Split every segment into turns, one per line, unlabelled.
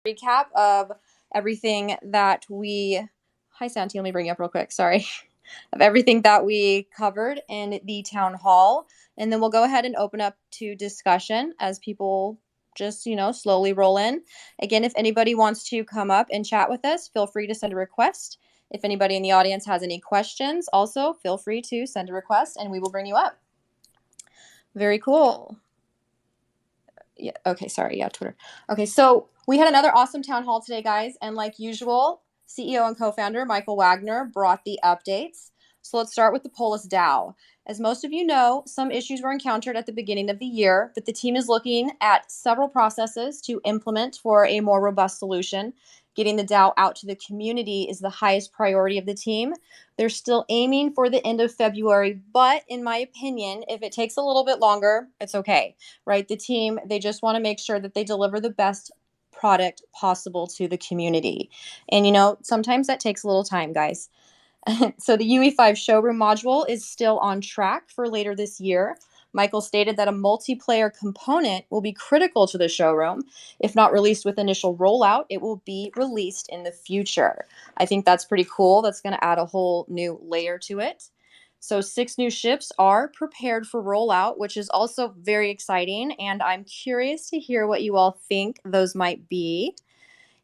recap of everything that we, hi Santi, let me bring you up real quick, sorry, of everything that we covered in the town hall. And then we'll go ahead and open up to discussion as people just, slowly roll in. Again, if anybody wants to come up and chat with us, feel free to send a request. If anybody in the audience has any questions, also feel free to send a request and we will bring you up. Very cool. Yeah, okay, sorry, yeah, Twitter. Okay, so we had another awesome town hall today, guys, and like usual, CEO and co-founder Michael Wagner brought the updates. So let's start with the Polis DAO. As most of you know, some issues were encountered at the beginning of the year, but the team is looking at several processes to implement for a more robust solution. Getting the DAO out to the community is the highest priority of the team. They're still aiming for the end of February, but in my opinion, if it takes a little bit longer, it's okay, right? The team, they just want to make sure that they deliver the best product possible to the community. And, sometimes that takes a little time, guys. So the Ue5 Showroom Module is still on track for later this year. Michael stated that a multiplayer component will be critical to the showroom. If not released with initial rollout, it will be released in the future. I think that's pretty cool. That's going to add a whole new layer to it. So 6 new ships are prepared for rollout, which is also very exciting. And I'm curious to hear what you all think those might be.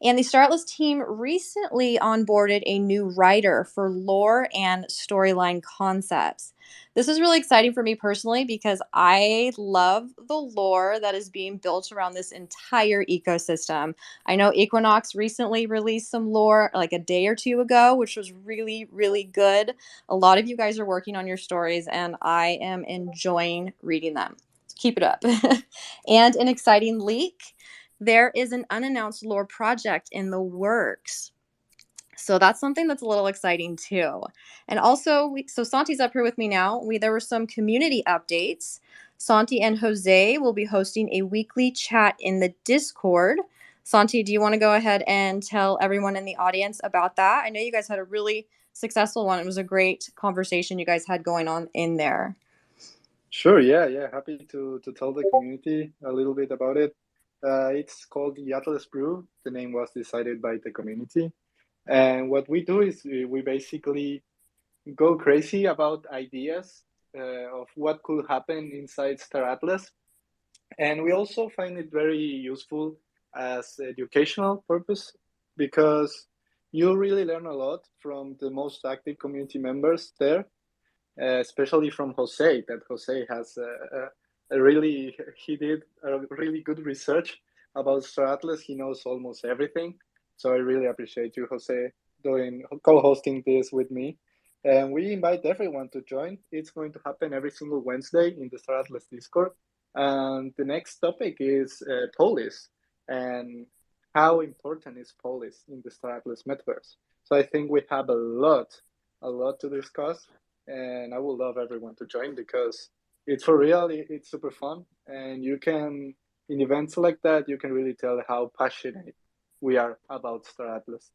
And the Star Atlas team recently onboarded a new writer for lore and storyline concepts. This is really exciting for me personally because I love the lore that is being built around this entire ecosystem. I know Equinox recently released some lore like a day or two ago, which was really, really good. A lot of you guys are working on your stories, and I am enjoying reading them. Keep it up. And an exciting leak. There is an unannounced lore project in the works. So that's something that's a little exciting too. And also, so Santi's up here with me now. There were some community updates. Santi and Jose will be hosting a weekly chat in the Discord. Santi, do you want to go ahead and tell everyone in the audience about that? I know you guys had a really successful one. It was a great conversation you guys had going on in there.
Sure, yeah. Happy to tell the community a little bit about it. It's called the Atlas Brew. The name was decided by the community. And what we do is we basically go crazy about ideas of what could happen inside Star Atlas. And we also find it very useful as educational purpose because you really learn a lot from the most active community members there, especially from Jose. That Jose has he did a really good research about Star Atlas. He knows almost everything. So I really appreciate you, Jose, co-hosting this with me. And we invite everyone to join. It's going to happen every single Wednesday in the Star Atlas Discord. And the next topic is Polis and how important is Polis in the Star Atlas metaverse. So I think we have a lot to discuss, and I would love everyone to join because it's for real. It's super fun, and you can, in events like that, you can really tell how passionate we are about Star Atlas.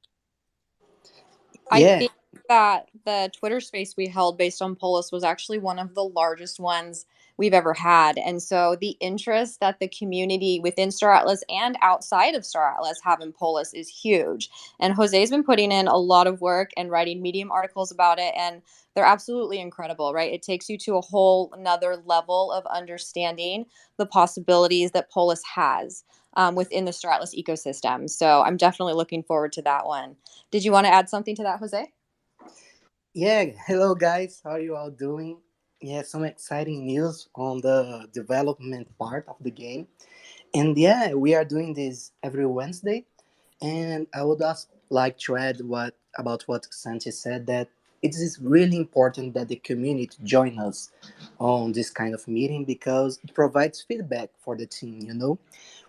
I think that the Twitter space we held based on Polis was actually one of the largest ones we've ever had. And so the interest that the community within Star Atlas and outside of Star Atlas have in Polis is huge. And Jose's been putting in a lot of work and writing Medium articles about it. And they're absolutely incredible, right? It takes you to a whole another level of understanding the possibilities that Polis has within the Star Atlas ecosystem. So I'm definitely looking forward to that one. Did you want to add something to that, Jose?
Yeah, hello guys, how are you all doing? Yeah, some exciting news on the development part of the game. And yeah, we are doing this every Wednesday. And I would also like to add about what Santi said, that it is really important that the community join us on this kind of meeting because it provides feedback for the team.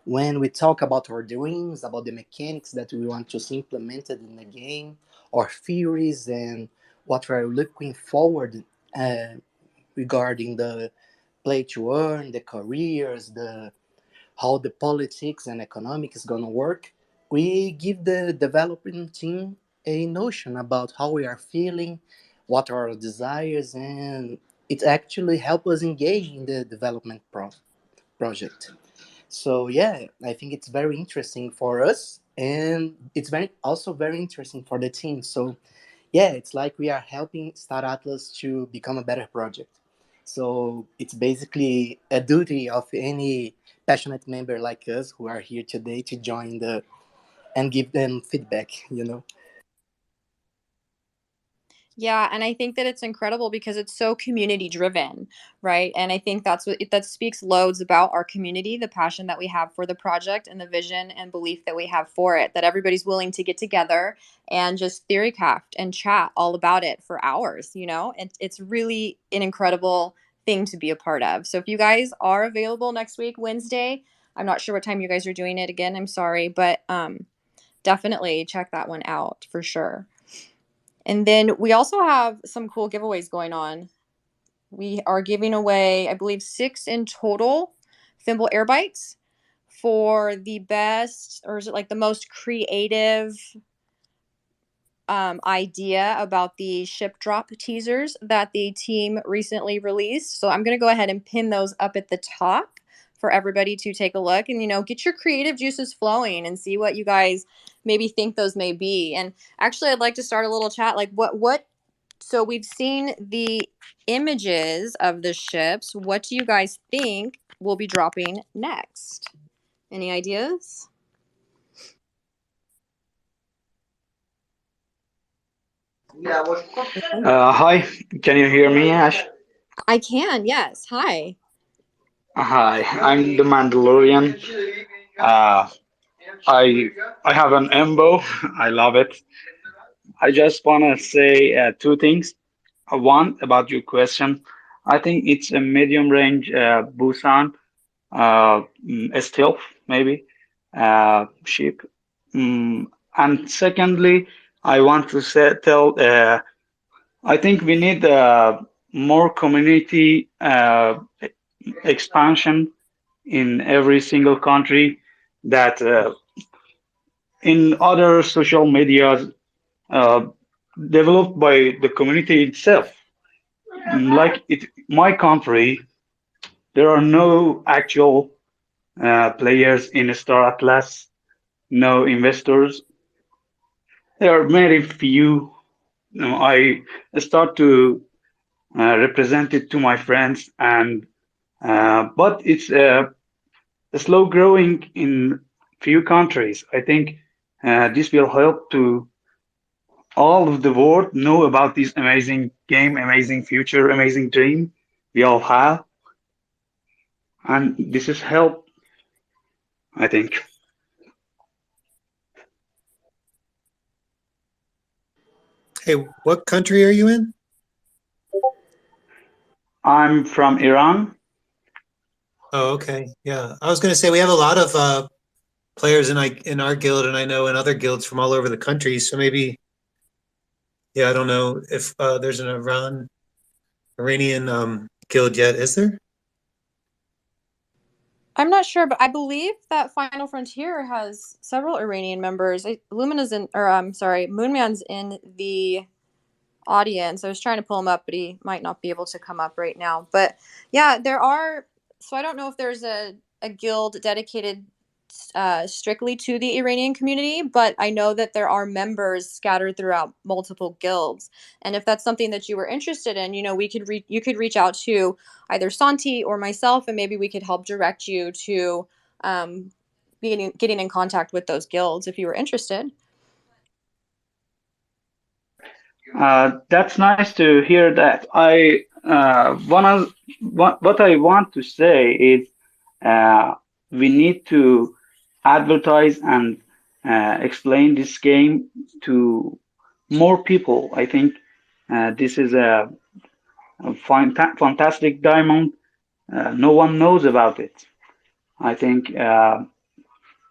When we talk about our dreams, about the mechanics that we want to see implemented in the game, our theories, and what we're looking forward uh, regarding the play to earn, the careers, the how the politics and economics is gonna work, we give the development team a notion about how we are feeling, what are our desires, and it actually helps us engage in the development project. So yeah, I think it's very interesting for us, and it's very also very interesting for the team. So yeah, it's like we are helping Star Atlas to become a better project. So it's basically a duty of any passionate member like us who are here today to join the and give them feedback. You know.
Yeah, and I think that it's incredible because it's so community driven, right? And I think that speaks loads about our community, the passion that we have for the project and the vision and belief that we have for it, that everybody's willing to get together and just theory craft and chat all about it for hours, you know? And it's really an incredible thing to be a part of. So if you guys are available next week, Wednesday, I'm not sure what time you guys are doing it again. I'm sorry, but definitely check that one out for sure. And then we also have some cool giveaways going on. We are giving away, I believe, 6 in total thimble air bites for the best, or is it like the most creative idea about the ship drop teasers that the team recently released. So I'm going to go ahead and pin those up at the top for everybody to take a look and, get your creative juices flowing and see what you guys maybe think those may be. And actually, I'd like to start a little chat. Like so we've seen the images of the ships. What do you guys think will be dropping next? Any ideas?
Hi, can you hear me, Ash?
I can, yes. Hi.
Hi, I'm the Mandalorian. Uh, I I have an embo. I love it. I just wanna say two things. One about your question. I think it's a medium range Busan, a stealth maybe ship. And secondly, I want to tell. I think we need more community expansion in every single country that in other social medias uh, developed by the community itself. Like my country, there are no actual players in Star Atlas, no investors. There are very few. I start to represent it to my friends, and but it's slow growing in few countries. I think this will help to all of the world know about this amazing game, amazing future, amazing dream we all have, and this is help. I think
Hey, what country are you in?
I'm from Iran.
Oh, okay. Yeah. I was going to say we have a lot of players in our guild, and I know in other guilds from all over the country. So maybe, yeah, I don't know if there's an Iranian guild yet. Is there?
I'm not sure, but I believe that Final Frontier has several Iranian members. Lumina's in, or I'm sorry, Moonman's in the audience. I was trying to pull him up, but he might not be able to come up right now. But yeah, there are. So I don't know if there's a guild dedicated strictly to the Iranian community, but I know that there are members scattered throughout multiple guilds. And if that's something that you were interested in, you could reach out to either Santi or myself, and maybe we could help direct you to um, getting in contact with those guilds if you were interested.
That's nice to hear that. What I want to say is uh, we need to advertise and explain this game to more people. I think this is a fantastic diamond. No one knows about it. I think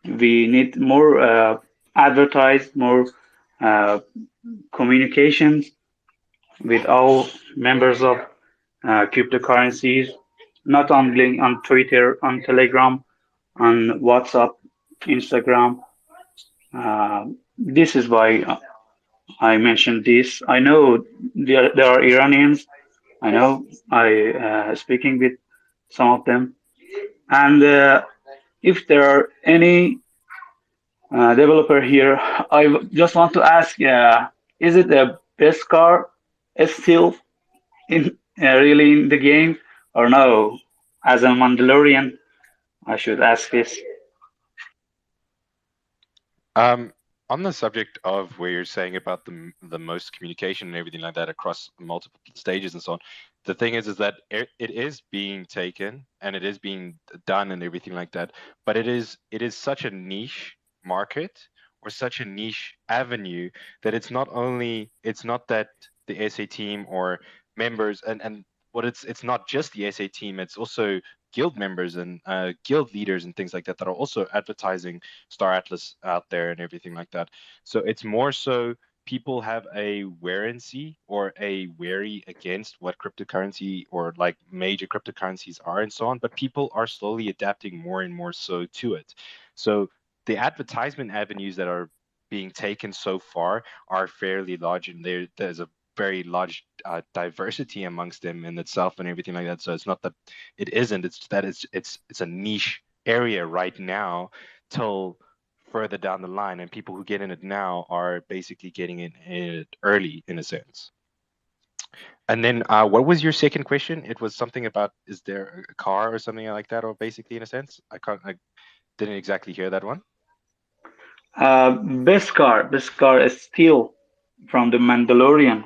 we need more advertise, more uh, communications with all members of cryptocurrencies, not only on Twitter, on Telegram, on WhatsApp, Instagram. This is why I mentioned this. I know there are Iranians. I know I speaking with some of them, and if there are any developer here, I just want to ask, is it the best car is still in really in the game or no? As a Mandalorian, I should ask this.
Um, on the subject of where you're saying about the most communication and everything like that across multiple stages and so on, the thing is that it is being taken and it is being done and everything like that, but it is such a niche market or such a niche avenue that it's not that the SA team or members and what it's not just the SA team, it's also guild members and guild leaders and things like that that are also advertising Star Atlas out there and everything like that. So it's more so people have a warency or a wary against what cryptocurrency or like major cryptocurrencies are and so on, but people are slowly adapting more and more so to it. So the advertisement avenues that are being taken so far are fairly large, and there's a very large diversity amongst them in itself and everything like that. So it's not that it isn't; it's that it's a niche area right now till further down the line, and people who get in it now are basically getting in it early in a sense. And then what was your second question? It was something about, is there a car or something like that, or basically in a sense? I didn't exactly hear that one.
Best car is still from the Mandalorian.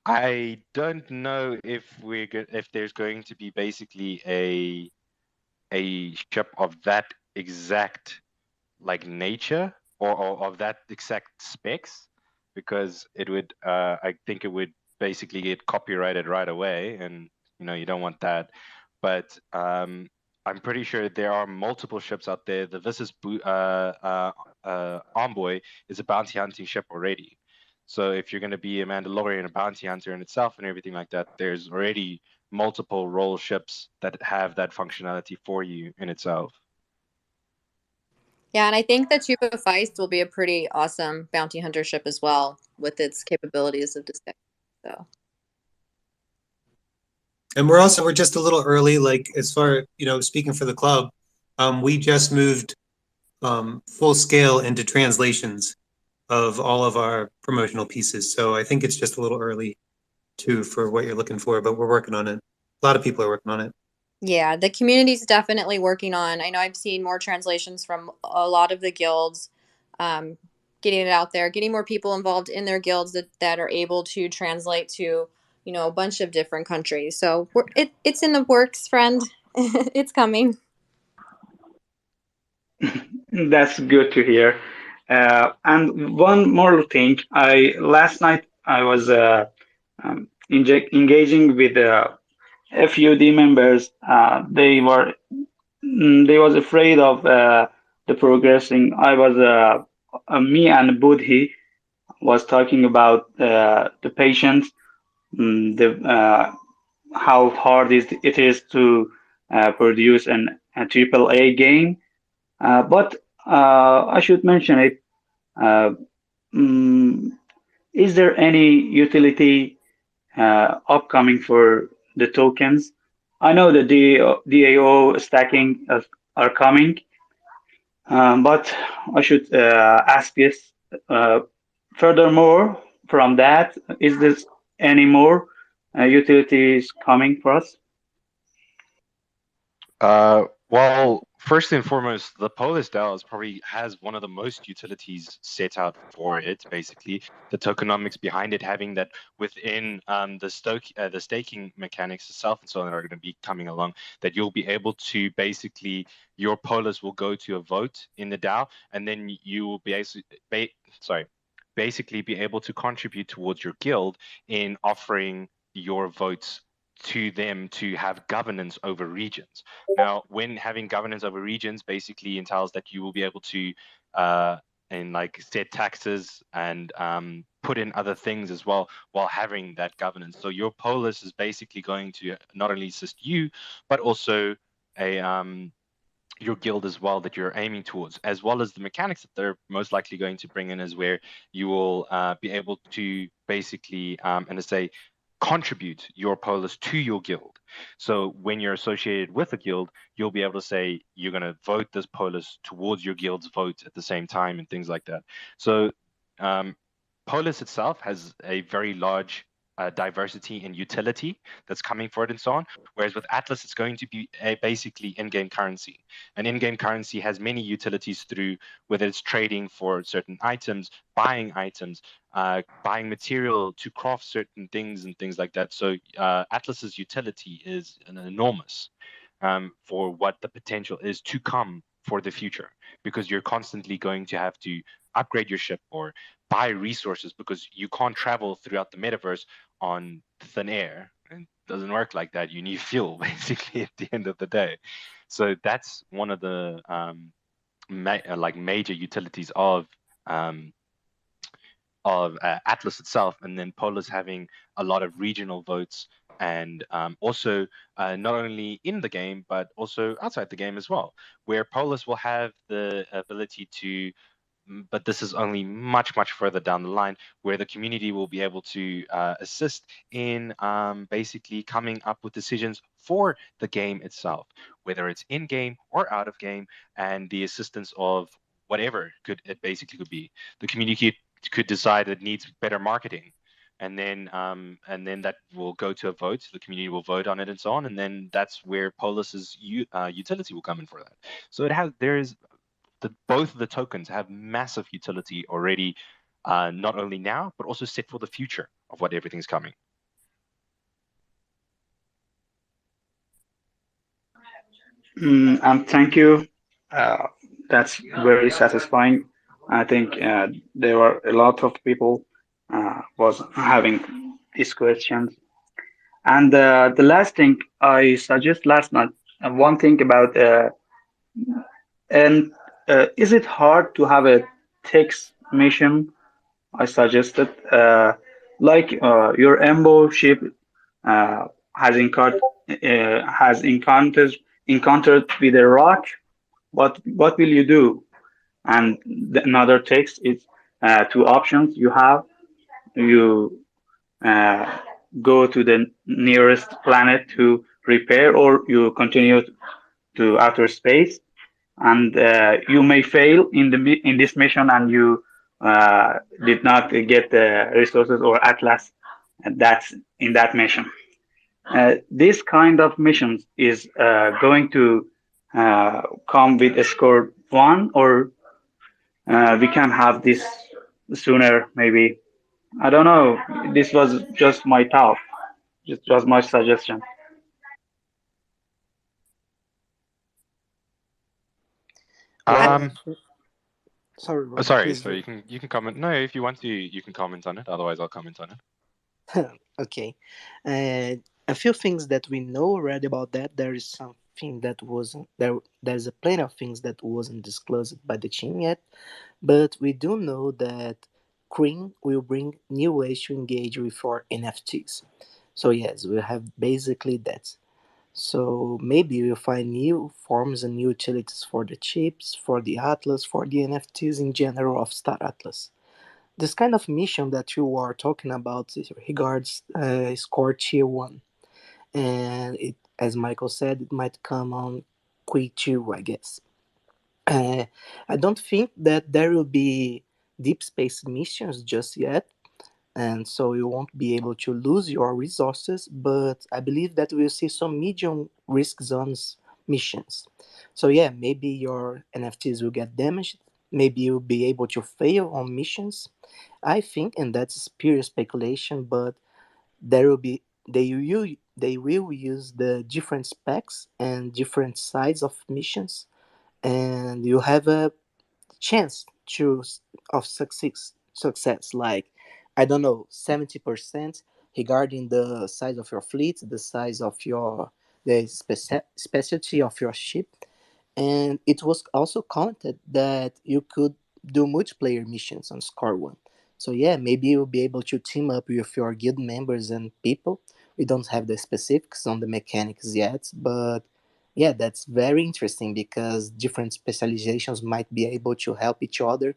I don't know if there's going to be basically a ship of that exact like nature or of that exact specs, because it would I think it would basically get copyrighted right away, and you don't want that. But I'm pretty sure there are multiple ships out there. The Envoy is a bounty hunting ship already. So if you're going to be a Mandalorian, a bounty hunter in itself and everything like that, there's already multiple role ships that have that functionality for you in itself.
Yeah, and I think that Ue5 will be a pretty awesome bounty hunter ship as well with its capabilities of discovery. So.
And we're just a little early, like as far, speaking for the club, we just moved full scale into translations of all of our promotional pieces. So I think it's just a little early too for what you're looking for, but we're working on it. A lot of people are working on it.
Yeah, the community's definitely working on. I know I've seen more translations from a lot of the guilds, getting it out there, getting more people involved in their guilds that are able to translate to, a bunch of different countries. So it's in the works, friend. It's coming.
That's good to hear. And one more thing, I last night I was engaging with FUD members. They was afraid of the progressing. I was me and Budhi was talking about the patience, the how hard it is to produce a triple A game. But I should mention it. Uh, mm, is there any utility upcoming for the tokens? I know the DAO stacking are coming, but I should ask this. Uh, Furthermore, from that, is this any more utilities coming for us?
Well, first and foremost, the Polis DAO probably has one of the most utilities set out for it. Basically, the tokenomics behind it, having that within the staking mechanics itself and so on that are going to be coming along, that you'll be able to basically, your Polis will go to a vote in the DAO, and then you will be basically be able to contribute towards your guild in offering your votes to them to have governance over regions. Now, when having governance over regions basically entails that you will be able to and like set taxes and put in other things as well while having that governance. So your polis is basically going to not only assist you, but also a your guild as well that you're aiming towards, as well as the mechanics that they're most likely going to bring in, is where you will be able to basically and to say contribute your polis to your guild. So when you're associated with a guild, you'll be able to say you're going to vote this polis towards your guild's vote at the same time and things like that. So polis itself has a very large diversity and utility that's coming for it and so on. Whereas with Atlas, it's going to be basically in-game currency. And in-game currency has many utilities through whether it's trading for certain items, buying items, buying material to craft certain things and things like that. So Atlas's utility is enormous for what the potential is to come for the future, because you're constantly going to have to upgrade your ship or buy resources, because you can't travel throughout the metaverse on thin air. It doesn't work like that. You need fuel basically at the end of the day. So that's one of the major utilities of Atlas itself, and then Polis having a lot of regional votes, and also not only in the game but also outside the game as well, where Polis will have the ability to, but this is only much, much further down the line, where the community will be able to assist in basically coming up with decisions for the game itself, whether it's in game or out of game, and the assistance of whatever it basically could be. The community could decide it needs better marketing, and then that will go to a vote. The community will vote on it and so on, and then that's where Polis's utility will come in for that. So both of the tokens have massive utility already, not only now, but also set for the future of what everything's coming.
And thank you. Uh, that's very satisfying. I think there were a lot of people was having these questions. And the last thing I suggest last night, one thing about and is it hard to have a text mission? I suggested your Embo ship uh, has encountered with a rock. What will you do? And another text is two options you have. You uh, go to the nearest planet to repair, or you continue to outer space, and you may fail in this mission, and you did not get the resources or atlas that's in that mission. This kind of missions is going to come with a score one, or we can have this sooner, maybe. I don't know. This was just my thought, just my suggestion.
Well,
Um,
sorry,
oh,
Rob,
sorry.
please
So
do.
you can comment. No, if you want to, you can comment on it. Otherwise, I'll comment on it.
Okay. A few things that we know already about that. There is something that wasn't there. There's a plenty of things that wasn't disclosed by the team yet, but we do know that Cream will bring new ways to engage with our NFTs. So yes, we have basically that. So maybe we'll find new forms and new utilities for the chips, for the Atlas, for the NFTs in general of Star Atlas. This kind of mission that you are talking about regards score tier 1. And it, as Michael said, it might come on Quick 2, I guess. Uh, I don't think that there will be deep space missions just yet, and so you won't be able to lose your resources, but I believe that we'll see some medium risk zones missions. So yeah, maybe your NFTs will get damaged, maybe you'll be able to fail on missions. I think, and that's pure speculation, but there will be they will use the different specs and different sides of missions, and you have a chance to of success, like I don't know, 70% regarding the size of your fleet, the size of your the specialty of your ship. And it was also commented that you could do multiplayer missions on score 1. So yeah, maybe you'll be able to team up with your guild members and people. We don't have the specifics on the mechanics yet, but yeah, that's very interesting because different specializations might be able to help each other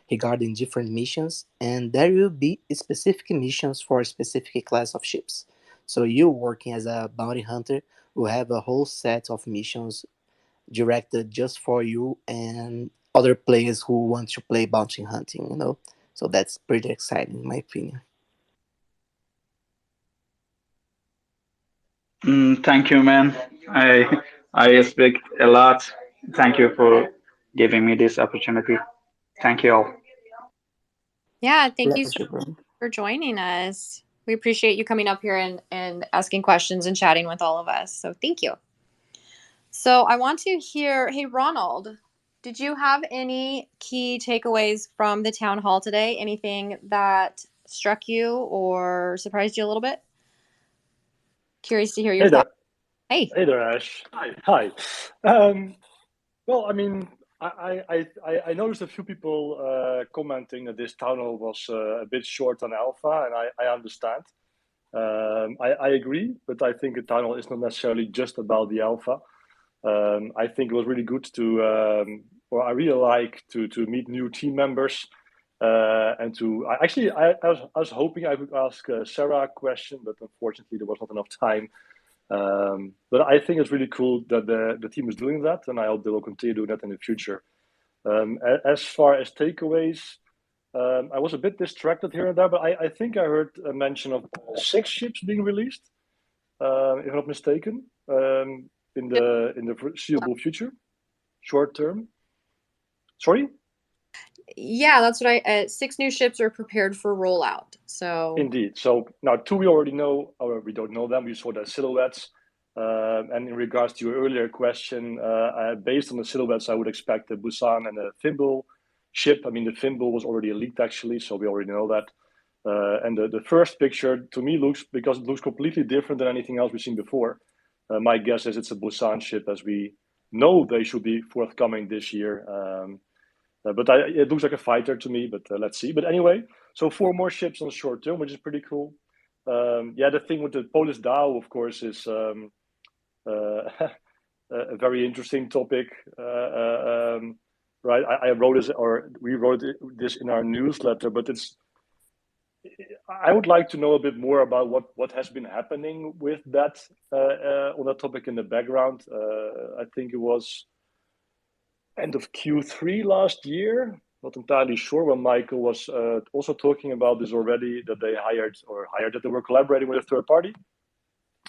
regarding different missions, and there will be specific missions for a specific class of ships. So you working as a bounty hunter will have a whole set of missions directed just for you and other players who want to play bounty hunting, you know. So that's pretty exciting in my opinion.
Thank you, man. I expect a lot. Thank you for giving me this opportunity. Thank you all.
Yeah, thank you so
Pleasure,
much
bro.
for joining us. We appreciate you coming up here and asking questions and chatting with all of us. So thank you. So I want to hear, hey, Ronald, did you have any key takeaways from the town hall today? Anything that struck you or surprised you a little bit? Curious to hear your
Hey
thoughts.
there.
Hey.
Hey there, Ash. Hi. Well, I mean, I noticed a few people commenting that this town hall was a bit short on alpha, and I understand. I agree, but I think a town hall is not necessarily just about the alpha. I think it was really good to, or I really like to meet new team members. And to I was hoping I could ask Sarah a question, but unfortunately there was not enough time. But I think it's really cool that the team is doing that, and I hope they will continue doing that in the future. As far as takeaways, I was a bit distracted here and there, but I think I heard a mention of 6 ships being released, if I'm not mistaken, in the foreseeable future, short term. Sorry?
Yeah, that's what 6 new ships are prepared for rollout. So
Indeed. So now 2 we already know, or we don't know them. We saw the silhouettes. And in regards to your earlier question, based on the silhouettes, I would expect the Busan and the Thimble ship. I mean, the Thimble was already leaked actually, so we already know that. And the first picture to me because it looks completely different than anything else we've seen before. My guess is it's a Busan ship, as we know they should be forthcoming this year. But it looks like a fighter to me, but let's see. But anyway, so 4 more ships on the short term, which is pretty cool. Yeah, the thing with the Polish Dow, of course, is a very interesting topic. Right, I wrote this, or we wrote this in our newsletter, but I would like to know a bit more about what has been happening with that on that topic in the background. I think it was end of Q3 last year. Not entirely sure when Michael was also talking about this already, that they hired that they were collaborating with a third party.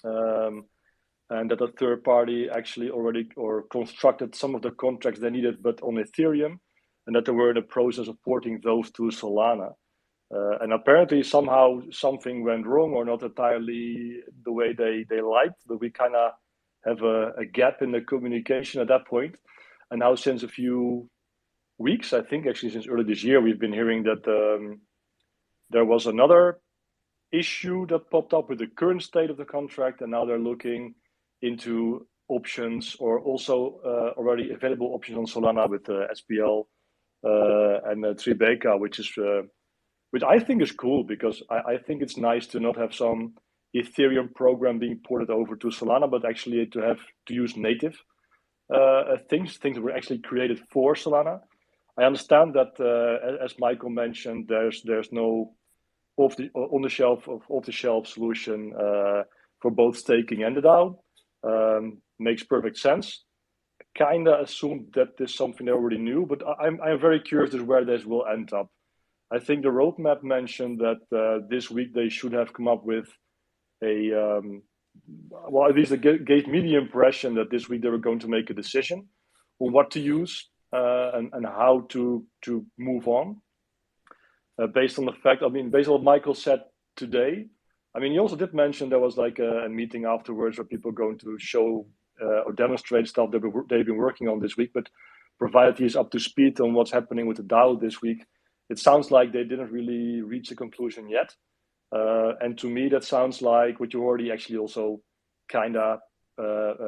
And that a third party actually already or constructed some of the contracts they needed, but on Ethereum, and that they were in the process of porting those to Solana. And apparently somehow something went wrong, or not entirely the way they liked, but we kind of have a gap in the communication at that point. And now since a few weeks, I think actually since early this year, we've been hearing that there was another issue that popped up with the current state of the contract, and now they're looking into options, or also already available options on Solana with SPL and Tribeca, which I think is cool, because I think it's nice to not have some Ethereum program being ported over to Solana, but actually to use native things that were actually created for Solana. I understand that, as Michael mentioned, there's no off-the-shelf solution for both staking and the DAO. Makes perfect sense. Kind of assumed that this is something they already knew, but I'm very curious as where this will end up. I think the roadmap mentioned that this week they should have come up with well, at least it gave me the impression that this week they were going to make a decision on what to use and how to move on. Based on the fact, based on what Michael said today, he also did mention there was like a meeting afterwards where people are going to show or demonstrate stuff that they've been working on this week. But provided he is up to speed on what's happening with the DAO this week, it sounds like they didn't really reach a conclusion yet. And to me, that sounds like what you already actually also kind of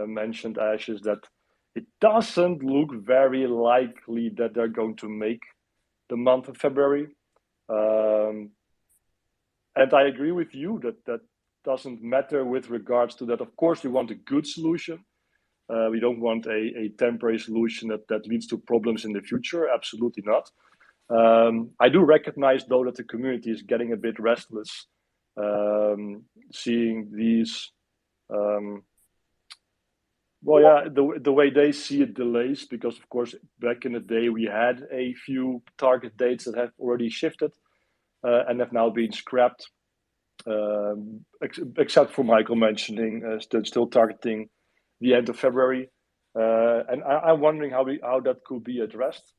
mentioned, Ash, is that it doesn't look very likely that they're going to make the month of February. And I agree with you that doesn't matter with regards to that. Of course, we want a good solution. We don't want a temporary solution that leads to problems in the future. Absolutely not. I do recognize, though, that the community is getting a bit restless seeing these, well, yeah, the way they see it delays, because of course back in the day we had a few target dates that have already shifted and have now been scrapped, except for Michael mentioning still targeting the end of February. And I'm wondering how that could be addressed.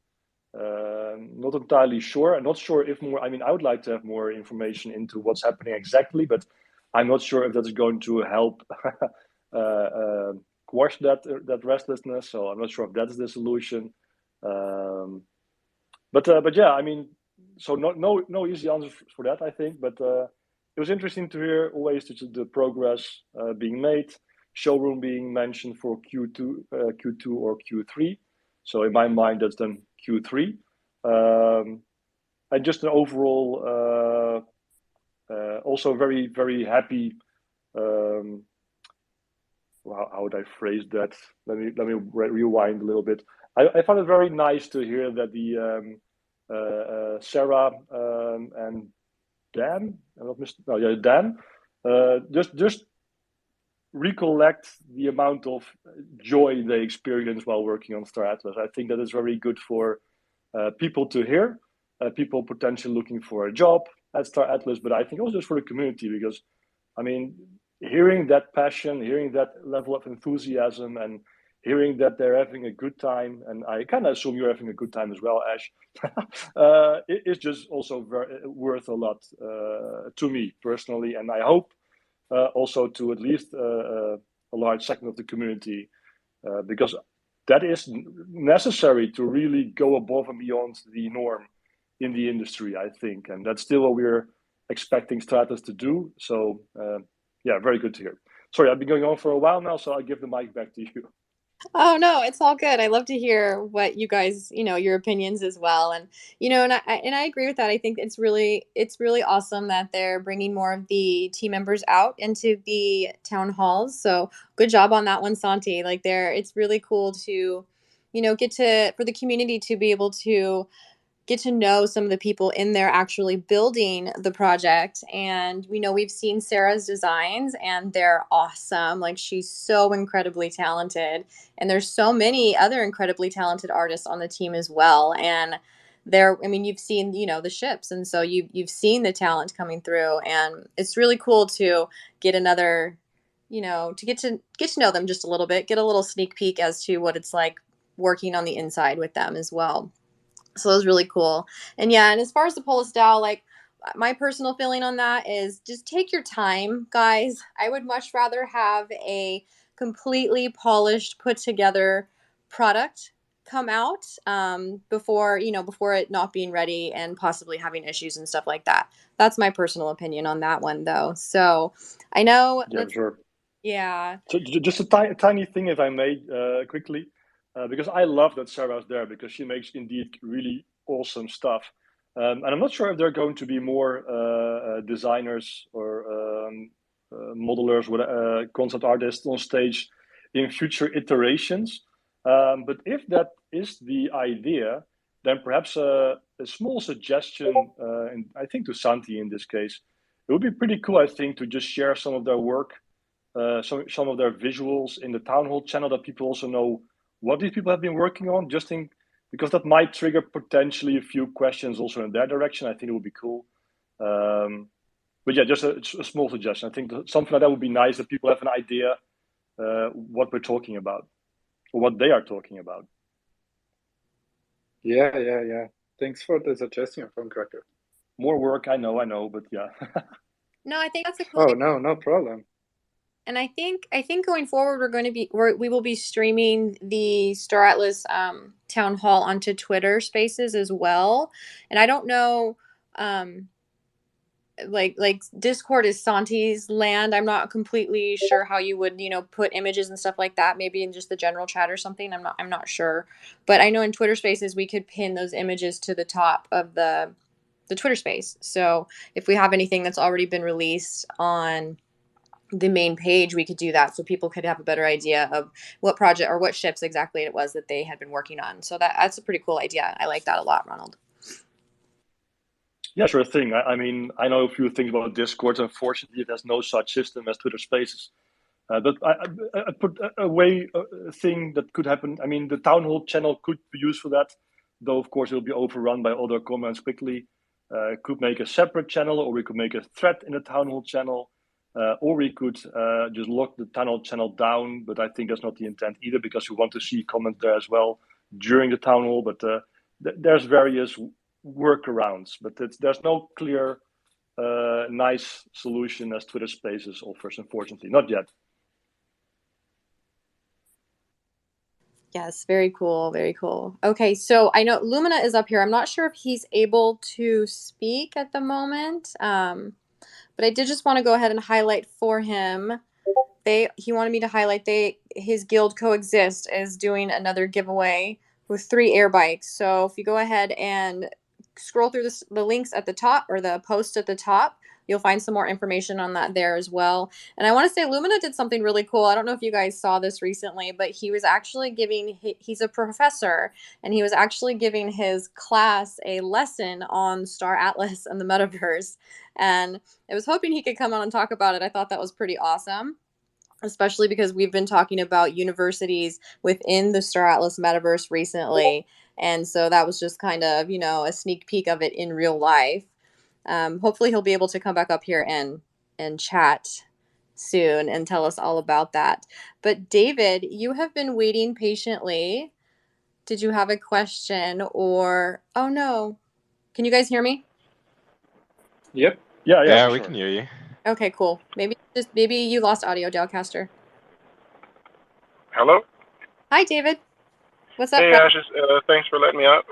Not entirely sure. I'm not sure if more. I mean, I would like to have more information into what's happening exactly, but I'm not sure if that's going to help quash that restlessness. So I'm not sure if that's the solution. But yeah, I mean, so no easy answers for that, I think. But it was interesting to hear always the progress being made, showroom being mentioned for Q2 or Q3. So in my mind, that's then Q3. And just an overall, also very very happy. How would I phrase that? Let me rewind a little bit. I found it very nice to hear that the Sarah and Dan, I'm not no, yeah, Dan, just recollect the amount of joy they experience while working on Star Atlas. I think that is very good for people to hear, people potentially looking for a job at Star Atlas, but I think also just for the community, because I mean, hearing that passion, hearing that level of enthusiasm, and hearing that they're having a good time, and I kind of assume you're having a good time as well, Ash, it's just also very worth a lot to me personally, and I hope also to at least a large segment of the community, because that is necessary to really go above and beyond the norm in the industry, I think, and that's still what we're expecting Stratus to do. So yeah, very good to hear. Sorry, I've been going on for a while now, so I'll give the mic back to you.
Oh no, it's all good. I love to hear what you guys, your opinions as well. And and I agree with that. I think it's really awesome that they're bringing more of the team members out into the town halls. So good job on that one, Santi. Like it's really cool to, for the community to be able to get to know some of the people in there actually building the project. And we know we've seen Sarah's designs and they're awesome. Like she's so incredibly talented. And there's so many other incredibly talented artists on the team as well. And you've seen, the ships. And so you've seen the talent coming through. And it's really cool to get another, to get to know them just a little bit, get a little sneak peek as to what it's like working on the inside with them as well. So that was really cool. And yeah, and as far as the Polis Dow, like my personal feeling on that is just take your time, guys. I would much rather have a completely polished, put together product come out before it not being ready and possibly having issues and stuff like that. That's my personal opinion on that one, though. So I know.
Yeah, sure.
Yeah.
So just a tiny thing, if I may, quickly, because I love that Sarah's there, because she makes indeed really awesome stuff. And I'm not sure if there are going to be more designers or modelers, concept artists on stage in future iterations. But if that is the idea, then perhaps a small suggestion, and I think to Santi in this case, it would be pretty cool, I think, to just share some of their work, some of their visuals in the town hall channel, that people also know what these people have been working on, because that might trigger potentially a few questions also in their direction. I think it would be cool. But yeah, just a small suggestion. I think something like that would be nice, that people have an idea what we're talking about or what they are talking about.
Yeah. Thanks for the suggestion, from Cracker.
More work, I know, but yeah.
No, I think that's a cool.
Oh, no problem.
And I think going forward, we will be streaming the Star Atlas town hall onto Twitter Spaces as well. And I don't know, like Discord is Santi's land. I'm not completely sure how you would put images and stuff like that. Maybe in just the general chat or something. I'm not sure, but I know in Twitter Spaces we could pin those images to the top of the Twitter space. So if we have anything that's already been released on the main page, we could do that so people could have a better idea of what project or what ships exactly it was that they had been working on. So that's a pretty cool idea. I like that a lot, Ronald.
Yeah, sure thing. I mean, I know a few things about Discord. Unfortunately, it has no such system as Twitter Spaces. But I put a way thing that could happen. I mean, the town hall channel could be used for that, though of course it will be overrun by other comments quickly. Could make a separate channel, or we could make a thread in the town hall channel, or we could just lock the town hall channel down. But I think that's not the intent either, because we want to see comments there as well during the town hall. But there's various workarounds, but there's no clear, nice solution as Twitter Spaces offers. Unfortunately, not yet.
Yes, very cool, very cool. Okay, so I know Lumina is up here. I'm not sure if he's able to speak at the moment, but I did just want to go ahead and highlight for him. He wanted me to highlight his guild Coexist is doing another giveaway with 3 air bikes. So if you go ahead and scroll through the links at the top, or the post at the top, you'll find some more information on that there as well. And I want to say Lumina did something really cool. I don't know if you guys saw this recently, but he was actually he's a professor, and he was actually giving his class a lesson on Star Atlas and the metaverse. And I was hoping he could come on and talk about it. I thought that was pretty awesome, especially because we've been talking about universities within the Star Atlas metaverse recently. And so that was just kind of, a sneak peek of it in real life. Hopefully he'll be able to come back up here and chat soon and tell us all about that. But David, you have been waiting patiently. Did you have a question, or, oh no, can you guys hear me?
Yep. Yeah,
Yeah,
for
we
sure.
can hear you.
Okay, cool. Maybe you lost audio, Dalecaster.
Hello?
Hi, David. What's up,
Hey,
guys?
Ashes. Thanks for letting me up.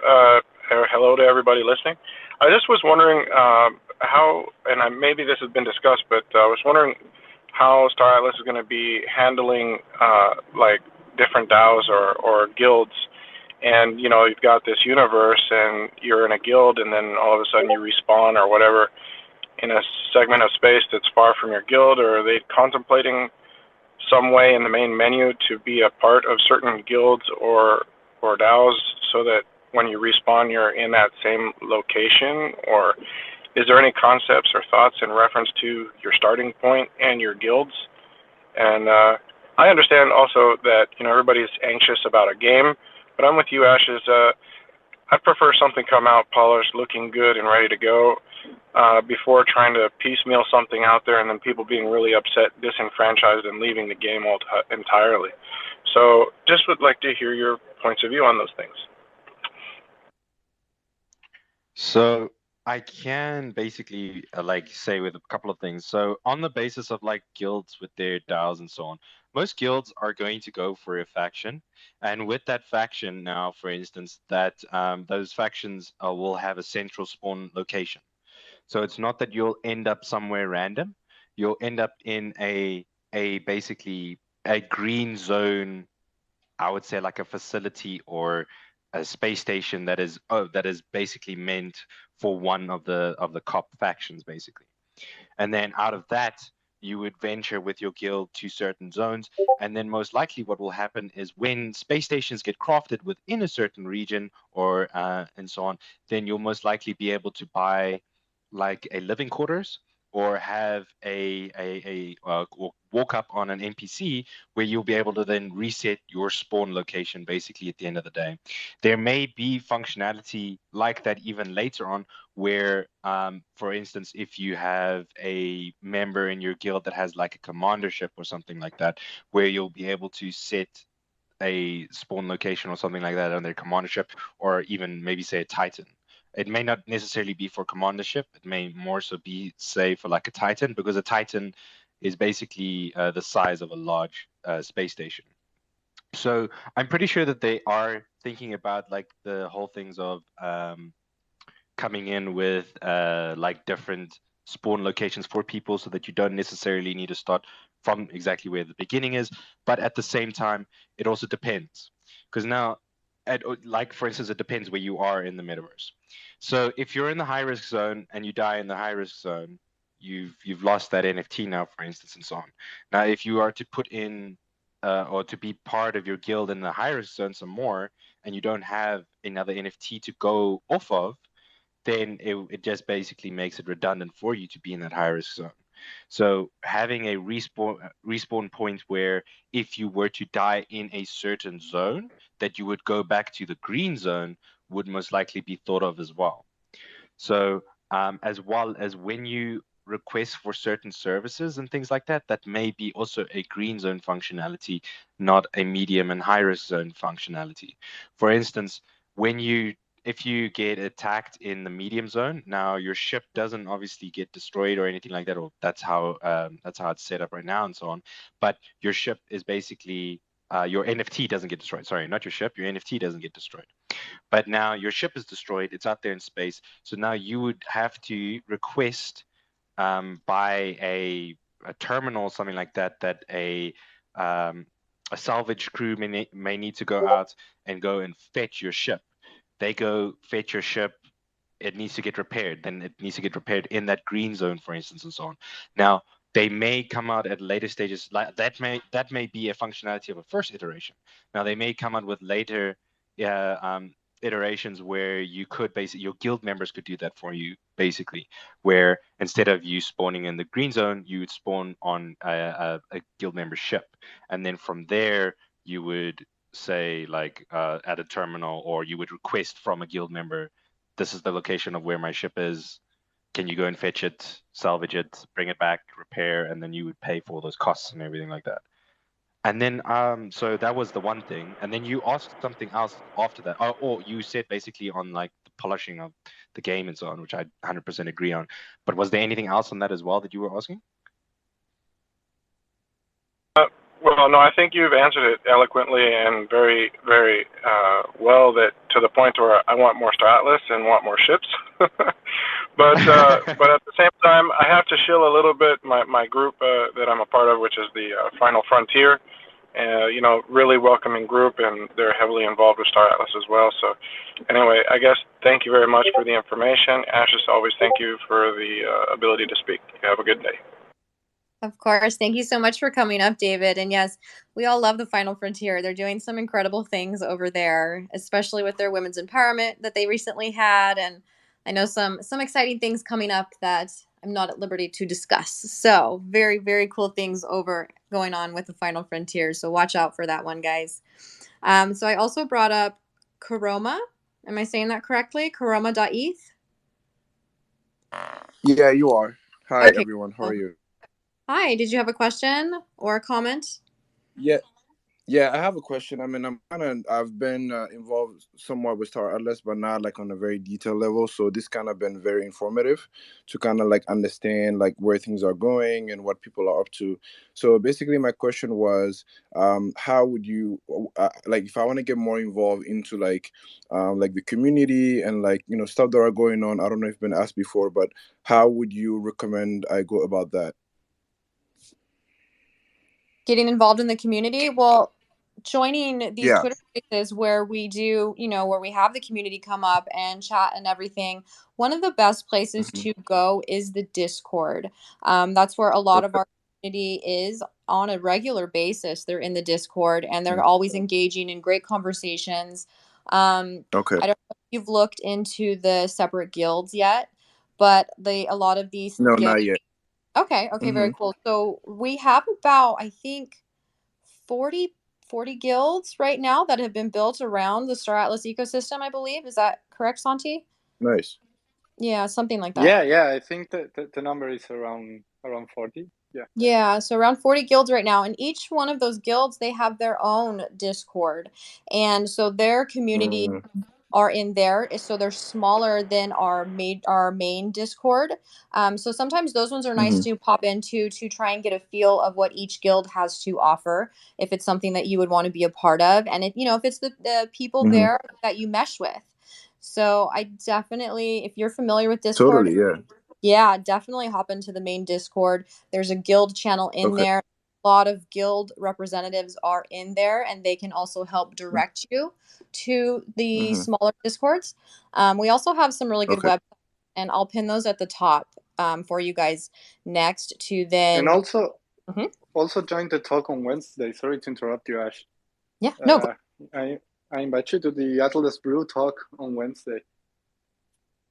Hello to everybody listening. I just was wondering how, and maybe this has been discussed, but I was wondering how Star Atlas is going to be handling like different DAOs or guilds. And, you've got this universe and you're in a guild, and then all of a sudden you respawn or whatever in a segment of space that's far from your guild. Or are they contemplating some way in the main menu to be a part of certain guilds or DAOs, so that when you respawn, you're in that same location? Or is there any concepts or thoughts in reference to your starting point and your guilds? And I understand also that everybody's anxious about a game, but I'm with you, Ashes. I prefer something come out polished, looking good, and ready to go, before trying to piecemeal something out there and then people being really upset, disenfranchised, and leaving the game entirely. So just would like to hear your points of view on those things.
So I can basically like say with a couple of things. So on the basis of like guilds with their DAOs and so on, most guilds are going to go for a faction, and with that faction now, for instance, that those factions will have a central spawn location. So it's not that you'll end up somewhere random. You'll end up in a basically a green zone, I would say, like a facility or a space station that is basically meant for one of the cop factions, basically. And then out of that, you would venture with your guild to certain zones. And then most likely what will happen is when space stations get crafted within a certain region or and so on, then you'll most likely be able to buy like a living quarters, or have or walk up on an NPC where you'll be able to then reset your spawn location basically at the end of the day. There may be functionality like that even later on, where, for instance, if you have a member in your guild that has like a commandership or something like that, where you'll be able to set a spawn location or something like that on their commandership, or even maybe say a Titan. It may not necessarily be for commandership. It may more so be, say, for like a Titan, because a Titan is basically the size of a large space station. So I'm pretty sure that they are thinking about like the whole things of coming in with like different spawn locations for people, so that you don't necessarily need to start from exactly where the beginning is. But at the same time, it also depends, because now, like for instance, it depends where you are in the metaverse. So if you're in the high risk zone and you die in the high risk zone, you've lost that NFT now, for instance, and so on. Now, if you are to put in or to be part of your guild in the high risk zone some more, and you don't have another NFT to go off of, then it just basically makes it redundant for you to be in that high risk zone. So having a respawn point where if you were to die in a certain zone, that you would go back to the green zone would most likely be thought of as well. So as well as when you request for certain services and things like that, that may be also a green zone functionality, not a medium and high risk zone functionality. For instance, if you get attacked in the medium zone, now your ship doesn't obviously get destroyed or anything like that, or that's how it's set up right now and so on. But your ship is basically your NFT doesn't get destroyed. Sorry, not your ship. Your NFT doesn't get destroyed. But now your ship is destroyed. It's out there in space. So now you would have to request by a terminal, something like that, that a salvage crew may need to go out and go and fetch your ship. They go fetch your ship. It needs to get repaired. Then it needs to get repaired in that green zone, for instance, and so on. Now, they may come out at later stages. Like that may be a functionality of a first iteration. Now, they may come out with later iterations where you could basically, your guild members could do that for you, basically, where instead of you spawning in the green zone, you would spawn on a guild member ship. And then from there, you would say like at a terminal, or you would request from a guild member, this is the location of where my ship is. Can you go and fetch it, salvage it, bring it back, repair, and then you would pay for those costs and everything like that. And then, so that was the one thing. And then you asked something else after that. Or you said basically on like the polishing of the game and so on, which I 100% agree on. But was there anything else on that as well that you were asking?
Well, no, I think you've answered it eloquently and very, very well. That to the point where I want more Star Atlas and want more ships. but at the same time, I have to shill a little bit. My group that I'm a part of, which is the Final Frontier, really welcoming group, and they're heavily involved with Star Atlas as well. So, anyway, I guess thank you very much for the information. Ashes, always thank you for the ability to speak. You have a good day.
Of course. Thank you so much for coming up, David. And yes, we all love the Final Frontier. They're doing some incredible things over there, especially with their women's empowerment that they recently had. And I know some exciting things coming up that I'm not at liberty to discuss. So very, very cool things going on with the Final Frontier. So watch out for that one, guys. So I also brought up Karoma. Am I saying that correctly? Karoma.eth?
Yeah, you are. Hi,
Okay.
everyone. How are you?
Hi, did you have a question or a comment?
Yeah, I have a question. I mean, I've been involved somewhat with Star Atlas, but not like on a very detailed level. So this kind of been very informative to kind of like understand like where things are going and what people are up to. So basically, my question was, how would you like if I want to get more involved into like the community and like stuff that are going on? I don't know if it's been asked before, but how would you recommend I go about that?
Getting involved in the community? Well, joining these
Yeah.
Twitter spaces where we do, where we have the community come up and chat and everything. One of the best places
Mhm.
to go is the Discord. That's where a lot of
Okay.
our community is on a regular basis. They're in the Discord and they're
Mhm.
always engaging in great conversations.
Okay.
I don't know if you've looked into the separate guilds yet, but a lot of these
No,
guilds.
not yet.
Okay, very
Mhm.
cool. So we have about, I think, 40 guilds right now that have been built around the Star Atlas ecosystem, I believe. Is that correct, Santi?
Nice.
Yeah, something like that.
Yeah. I think that the number is around 40. Yeah.
Yeah, so around 40 guilds right now, and each one of those guilds, they have their own Discord. And so their community
Mm,
are in there, so they're smaller than our main Discord. So sometimes those ones are nice
mhm.
to pop into to try and get a feel of what each guild has to offer, if it's something that you would want to be a part of, and if it's the people
Mhm.
there that you mesh with. So I definitely, if you're familiar with Discord,
Totally, yeah.
yeah, definitely hop into the main Discord. There's a guild channel in
Okay.
there. A lot of guild representatives are in there, and they can also help direct you to the
Mhm.
smaller Discords. We also have some really good
Okay.
websites, and I'll pin those at the top for you guys next to
And
then. Mhm.
also join the talk on Wednesday. Sorry to interrupt you, Ash.
Yeah, no.
I invite you to the Atlas Brew talk on Wednesday.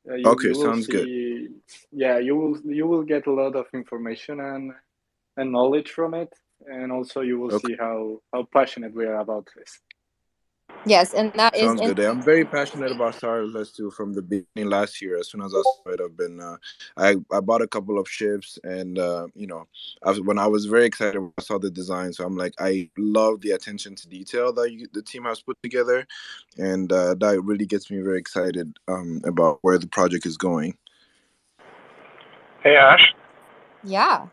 Okay,
You will
sounds good.
see, yeah, you will get a lot of information and knowledge from it, and also you will
Okay,
see how passionate we are about this.
Yes, and that is
sounds
in
good. Yeah, I'm very passionate about Star Atlas too from the beginning last year. As soon as I saw it, I've been I bought a couple of ships, and when I was very excited when I saw the design. So I'm like, I love the attention to detail that the team has put together, and that really gets me very excited about where the project is going.
Hey, Ash.
yeah.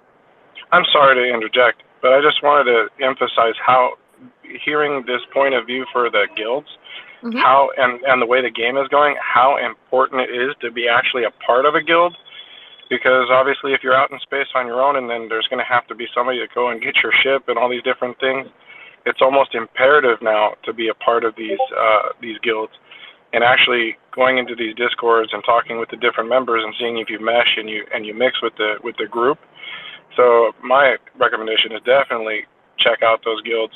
I'm sorry to interject, but I just wanted to emphasize how hearing this point of view for the guilds,
Hmm.
how and the way the game is going, how important it is to be actually a part of a guild. Because obviously, if you're out in space on your own, and then there's going to have to be somebody to go and get your ship and all these different things, it's almost imperative now to be a part of these guilds, and actually going into these discords and talking with the different members and seeing if you mesh and you mix with the group. So my recommendation is definitely check out those guilds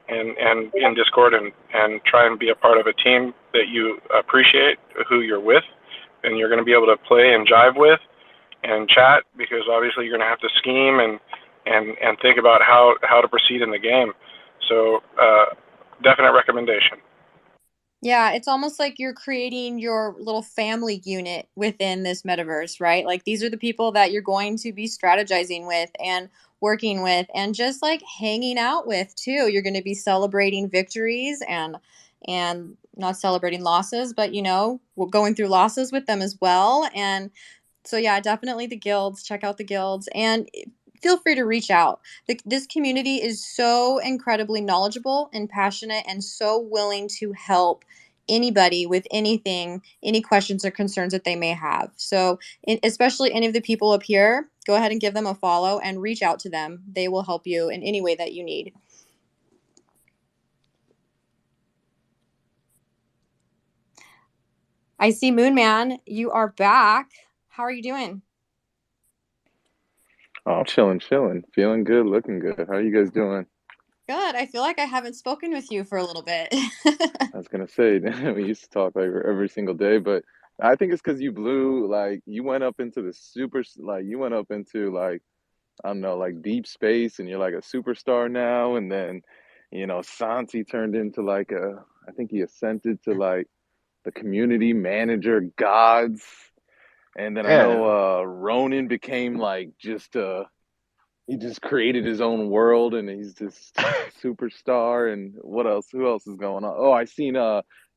and in Discord and try and be a part of a team that you appreciate who you're with and you're going to be able to play and jive with and chat, because obviously you're going to have to scheme and think about how to proceed in the game. So definite recommendation.
Yeah, it's almost like you're creating your little family unit within this metaverse, right? Like these are the people that you're going to be strategizing with and working with and just like hanging out with too. You're going to be celebrating victories and not celebrating losses, but going through losses with them as well. And so yeah, definitely the guilds. Check out the guilds and feel free to reach out. This community is so incredibly knowledgeable and passionate and so willing to help anybody with anything, any questions or concerns that they may have. So, especially any of the people up here, go ahead and give them a follow and reach out to them. They will help you in any way that you need. I see Moonman, you are back. How are you doing?
Oh, chilling, feeling good, looking good. How are you guys doing?
Good. I feel like I haven't spoken with you for a little bit.
I was gonna say we used to talk like every single day, but I think it's because you blew like you went up into the super like you went up into like I don't know like deep space, and you're like a superstar now. And then Santi turned into like a I think he ascended to like the community manager gods, and then I
Yeah,
know Ronan became like just he just created his own world, and he's just superstar. And what else? Who else is going on? Oh, I seen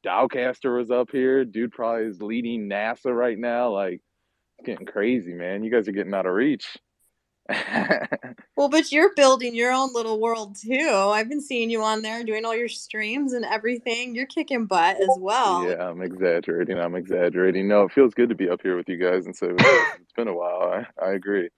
Dowcaster was up here. Dude probably is leading NASA right now. Like it's getting crazy, man. You guys are getting out of reach.
Well, but you're building your own little world too. I've been seeing you on there doing all your streams and everything. You're kicking butt as well.
Yeah, I'm exaggerating. I'm exaggerating. No, it feels good to be up here with you guys and say it's been a while. I agree.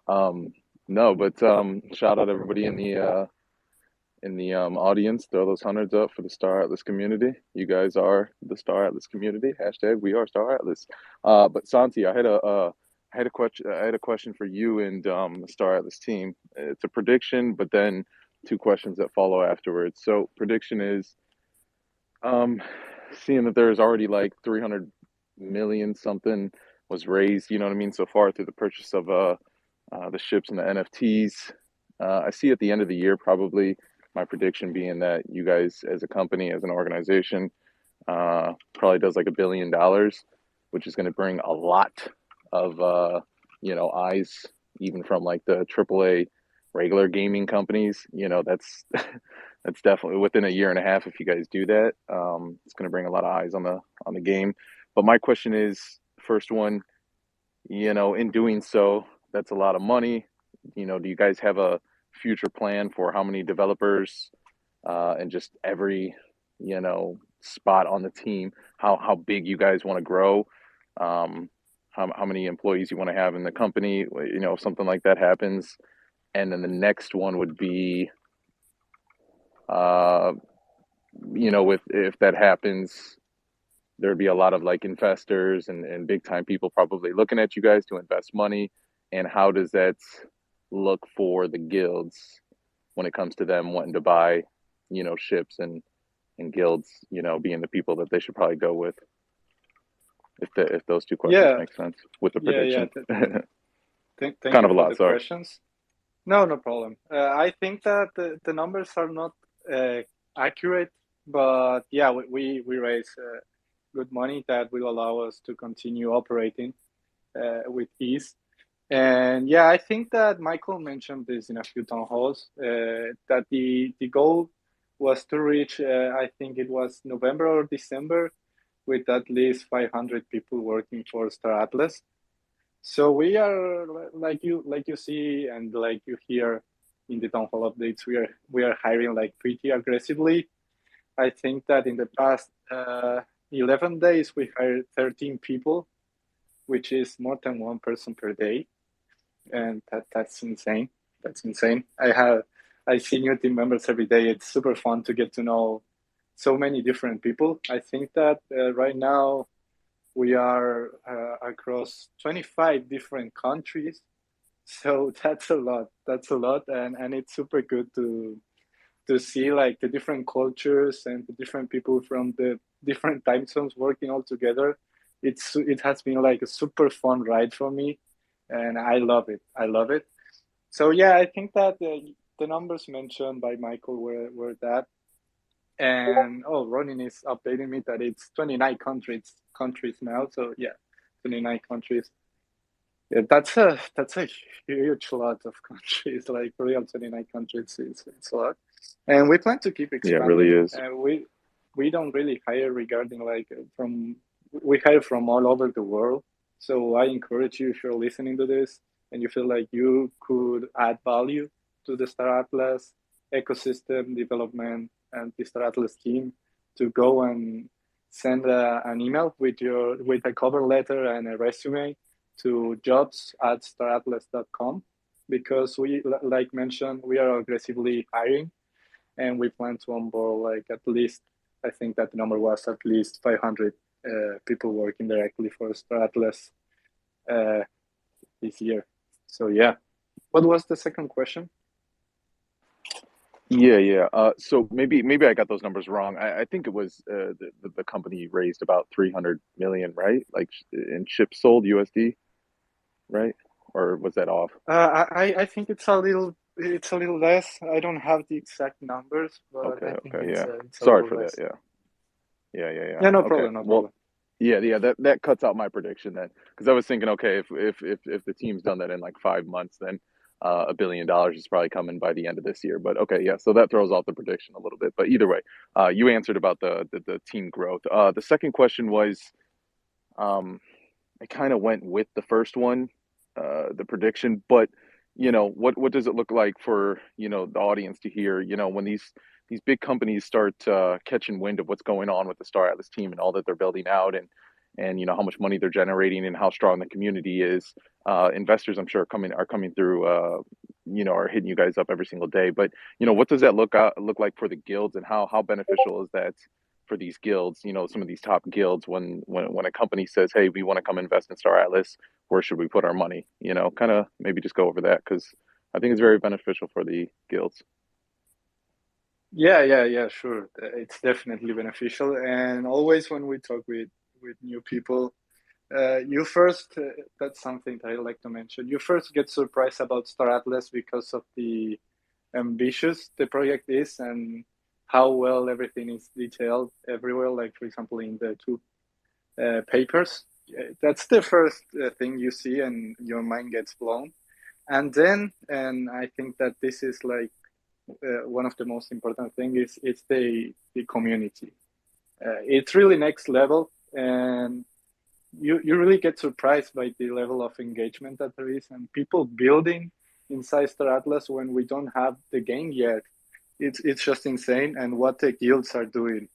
um, no, but shout out everybody in the audience. Throw those hundreds up for the Star Atlas community. You guys are the Star Atlas community. Hashtag we are Star Atlas. But Santi, I had a question. I had a question for you and the Star Atlas team. It's a prediction, but then two questions that follow afterwards. So prediction is, um, seeing that there's already like 300 million something was raised. You know what I mean? So far through the purchase of the ships and the NFTs. I see at the end of the year, probably my prediction being that you guys, as a company, as an organization, probably does like $1 billion, which is going to bring a lot of eyes, even from like the AAA regular gaming companies. That's that's definitely within a year and a half. If you guys do that, it's going to bring a lot of eyes on the game. But my question is, first one, in doing so, that's a lot of money. Do you guys have a future plan for how many developers and just every, spot on the team, how big you guys want to grow, how many employees you want to have in the company, if something like that happens. And then the next one would be, uh, with if that happens, there'd be a lot of like investors and big time people probably looking at you guys to invest money. And how does that look for the guilds when it comes to them wanting to buy, ships and guilds, being the people that they should probably go with? If those two questions
Yeah,
make sense with the
yeah.
prediction.
Thank
Kind
you
of a
for
lot,
the
sorry.
questions. No, no problem. I think that the numbers are not accurate, but yeah, we raise good money that will allow us to continue operating with ease. And yeah, I think that Michael mentioned this in a few town halls, that the goal was to reach, I think it was November or December, with at least 500 people working for Star Atlas. So we are, like you see and like you hear in the town hall updates, we are hiring like pretty aggressively. I think that in the past 11 days we hired 13 people, which is more than one person per day, and that's insane. That's insane. I see new team members every day. It's super fun to get to know so many different people. I think that right now we are across 25 different countries. So that's a lot. That's a lot, and it's super good to see like the different cultures and the different people from the different time zones working all together. It has been like a super fun ride for me, and I love it. I love it. So yeah, I think that the numbers mentioned by Michael were that. And oh, Ronin is updating me that it's 29 countries now. So yeah, 29 countries. Yeah, that's a huge lot of countries. Like real 29 countries is it's a lot, and we plan to keep
Yeah, it really
expanding.
is.
We don't really hire regarding like from we hire from all over the world. So I encourage you, if you're listening to this and you feel like you could add value to the Star Atlas ecosystem development and the Star Atlas team, to go and send an email with a cover letter and a resume to jobs@staratlas.com, because we, like mentioned, we are aggressively hiring, and we plan to onboard like at least, I think that the number was at least 500 people working directly for Star Atlas this year. So yeah, what was the second question?
Yeah. So maybe I got those numbers wrong. I think it was the company raised about 300 million, right? Like in chips sold USD, right? Or was that off?
I think it's a little less. I don't have the exact numbers, but I think
Yeah.
it's a
Sorry
little
for
less.
that. Yeah.
Yeah, no
Okay.
problem, no
Well,
problem.
yeah. That cuts out my prediction then, because I was thinking, okay, if the team's done that in like 5 months, then $1 billion is probably coming by the end of this year. But okay, yeah. So that throws off the prediction a little bit. But either way, you answered about the team growth. The second question was, I kind of went with the first one, the prediction, but what does it look like for the audience to hear, when these big companies start catching wind of what's going on with the Star Atlas team and all that they're building out, and how much money they're generating and how strong the community is. Investors, I'm sure, are coming through, are hitting you guys up every single day. But what does that look like for the guilds, and how beneficial is that for these guilds? Some of these top guilds, when a company says, "Hey, we want to come invest in Star Atlas, where should we put our money?" Kind of maybe just go over that, because I think it's very beneficial for the guilds.
Yeah, sure. It's definitely beneficial. And always when we talk with new people, you first, that's something that I like to mention. You first get surprised about Star Atlas because of the ambitious the project is and how well everything is detailed everywhere. Like, for example, in the two papers. That's the first thing you see, and your mind gets blown. And then, and I think that this is like one of the most important things is it's the community. It's really next level, and you really get surprised by the level of engagement that there is, and people building inside Star Atlas when we don't have the game yet. It's just insane, and what the guilds are doing,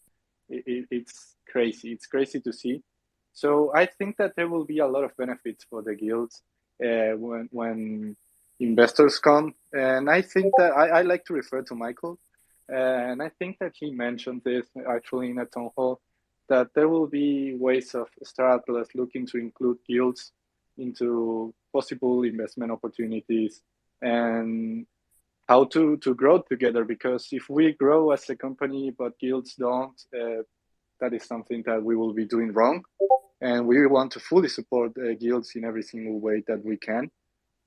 it's crazy. It's crazy to see. So I think that there will be a lot of benefits for the guilds when investors come. And I think that I like to refer to Michael, and I think that he mentioned this actually in a town hall, that there will be ways of Star Atlas looking to include guilds into possible investment opportunities and how to grow together. Because if we grow as a company but guilds don't, that is something that we will be doing wrong. and we want to fully support guilds in every single way that we can.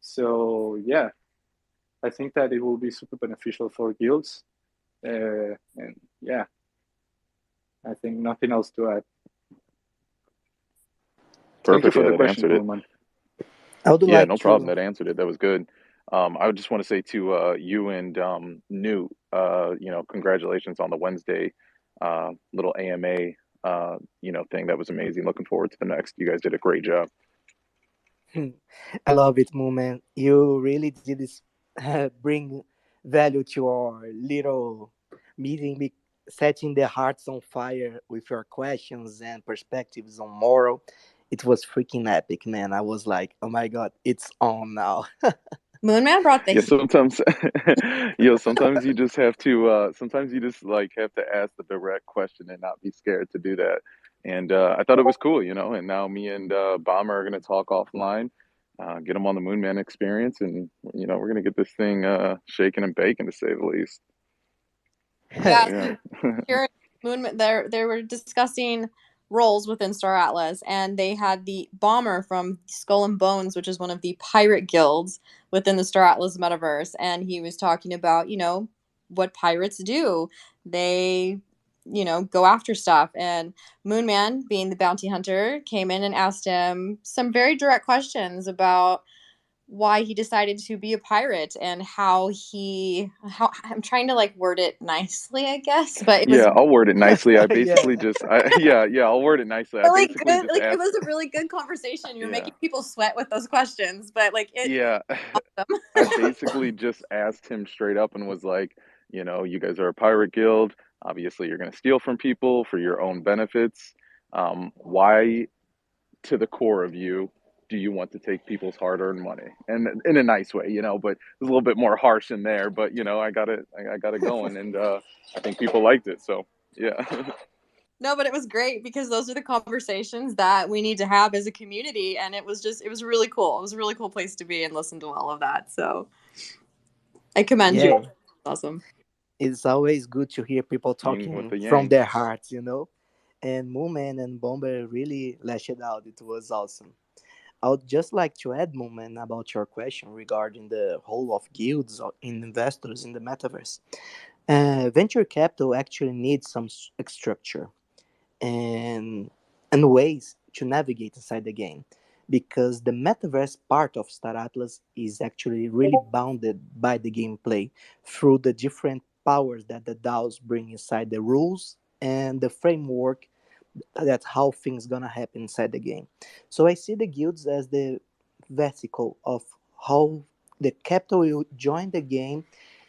So yeah, I think that it will be super beneficial for guilds, and yeah, I think nothing else to add. Thank you
Perfect.
for
Yeah,
the
that
question,
answered it.
Roman.
I would
Yeah,
like
no problem.
to.
That answered it. That was good. I would just want to say to you and Newt, congratulations on the Wednesday little AMA thing. That was amazing. Looking forward to the next. You guys did a great job.
I love it, Moomin. You really did this, bring value to our little meeting, setting the hearts on fire with your questions and perspectives on moral. It was freaking epic, man. I was like, oh my god, it's on now.
Moonman brought the
Yeah,
heat.
sometimes sometimes you just have to sometimes you just like have to ask the direct question and not be scared to do that. And I thought it was cool, and now me and Bomber are gonna talk offline, get him on the Moonman experience, and we're gonna get this thing shaking and baking to say the least. So
Yeah,
yeah.
so here Moon they were discussing roles within Star Atlas, and they had the bomber from Skull and Bones, which is one of the pirate guilds within the Star Atlas metaverse, and he was talking about, what pirates do. They, go after stuff, and Moonman, being the bounty hunter, came in and asked him some very direct questions about why he decided to be a pirate and how I'm trying to like word it nicely, I guess, but it was
Yeah, I'll word it nicely. I
Yeah.
basically just yeah, I'll word it nicely. I
really
basically
good.
just
Like it
asked
was a really good conversation. You're
yeah.
making people sweat with those questions, but like it
Yeah.
awesome.
I basically just asked him straight up and was like, you guys are a pirate guild. Obviously, you're going to steal from people for your own benefits. Why, to the core of you, do you want to take people's hard-earned money? And in a nice way, but it's a little bit more harsh in there. But I got it going, and I think people liked it. So yeah.
No, but it was great because those are the conversations that we need to have as a community, and it was really cool. It was a really cool place to be and listen to all of that. So I commend you.
Yeah.
It's awesome.
It's always good to hear people
Yin with
talking
the
from
yang.
their hearts. And Moomin and Bomber really lashed it out. It was awesome. I would just like to add, Moomin, about your question regarding the role of guilds or in investors in the metaverse. Venture capital actually needs some structure and ways to navigate inside the game, because the metaverse part of Star Atlas is actually really bounded by the gameplay through the different powers that the DAOs bring inside the rules and the framework. That's how things gonna happen inside the game. So I see the guilds as the vesicle of how the capital will join the game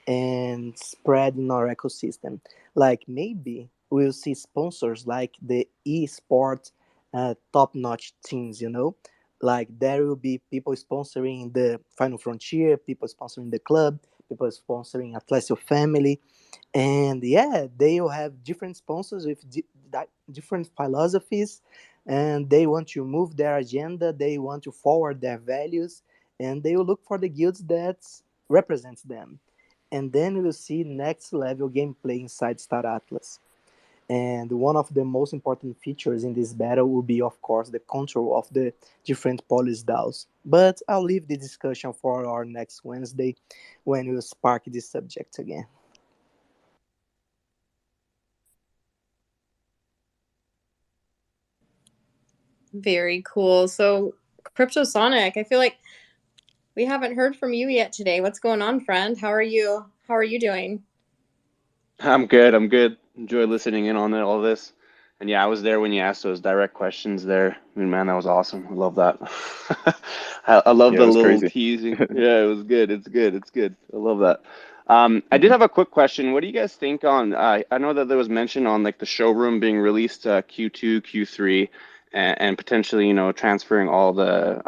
and spread in our ecosystem. Like maybe we'll see sponsors like the esports top-notch teams. Like there will be people sponsoring the Final Frontier, people sponsoring the club, people sponsoring Atlasio Family, and yeah, they will have different sponsors with different philosophies, and they want to move their agenda, they want to forward their values, and they will look for the guilds that represents them. And then we'll see next level gameplay inside Star Atlas. And one of the most important features in this battle will be, of course, the control of the different police DAOs. But I'll leave the discussion for our next Wednesday when we'll spark this subject again.
Very cool. So Crypto Sonic, I feel like we haven't heard from you yet today. What's going on, friend? How are you? How are you doing?
I'm good. I'm good. Enjoy listening in on all this. And yeah, I was there when you asked those direct questions there. I mean, man, that was awesome. I love that. I love
Yeah, it
the
was
little
crazy.
teasing. Yeah, it was good. It's good. It's good. I love that. I did
Mhm.
have a quick question. What do you guys think on, I know that there was mention on like the showroom being released Q2, Q3, and potentially, transferring all the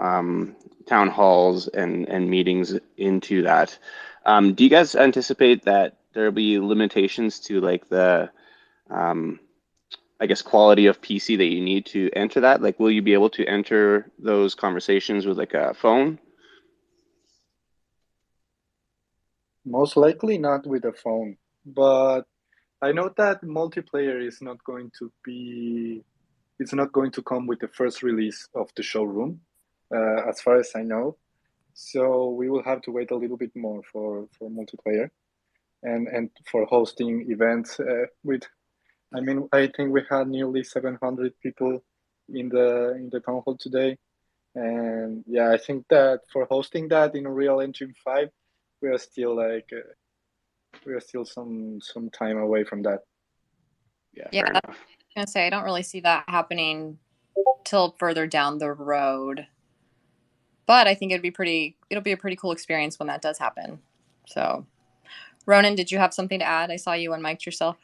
town halls and meetings into that. Do you guys anticipate that there'll be limitations to like the, um, I guess, quality of PC that you need to enter that? Like, will you be able to enter those conversations with like a phone?
Most likely not with a phone, but I know that multiplayer is not going to be it's not going to come with the first release of the showroom, as far as I know. So we will have to wait a little bit more for multiplayer and for hosting events with. I mean, I think we had nearly 700 people in the town hall today, and yeah, I think that for hosting that in Unreal Engine 5, we are still some time away from that.
Yeah,
Yeah,
fair
that's
enough.
gonna say I don't really see that happening till further down the road. But I think it'll be a pretty cool experience when that does happen. So, Ronan, did you have something to add? I saw you unmiked yourself.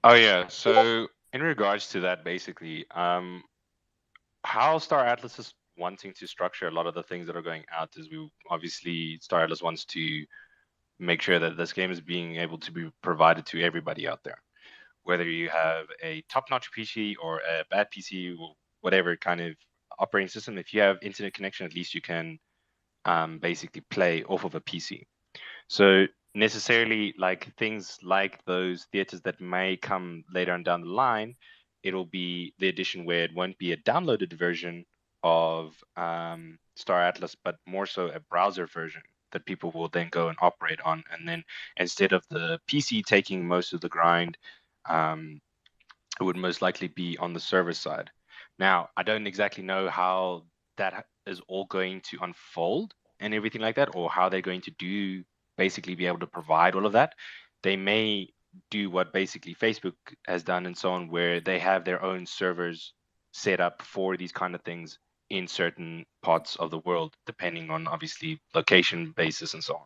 Oh yeah. So in regards to that, basically, how Star Atlas is wanting to structure a lot of the things that are going out is we obviously Star Atlas wants to make sure that this game is being able to be provided to everybody out there, whether you have a top-notch PC or a bad PC, or whatever kind of operating system. If you have internet connection, at least you can basically play off of a PC. So necessarily, like things like those theaters that may come later on down the line, it'll be the edition where it won't be a downloaded version of Star Atlas, but more so a browser version that people will then go and operate on. And then instead of the PC taking most of the grind, um, it would most likely be on the server side. Now, I don't exactly know how that is all going to unfold and everything like that, or how they're going to do basically be able to provide all of that. They may do what basically Facebook has done and so on, where they have their own servers set up for these kind of things in certain parts of the world, depending on obviously location basis and so on.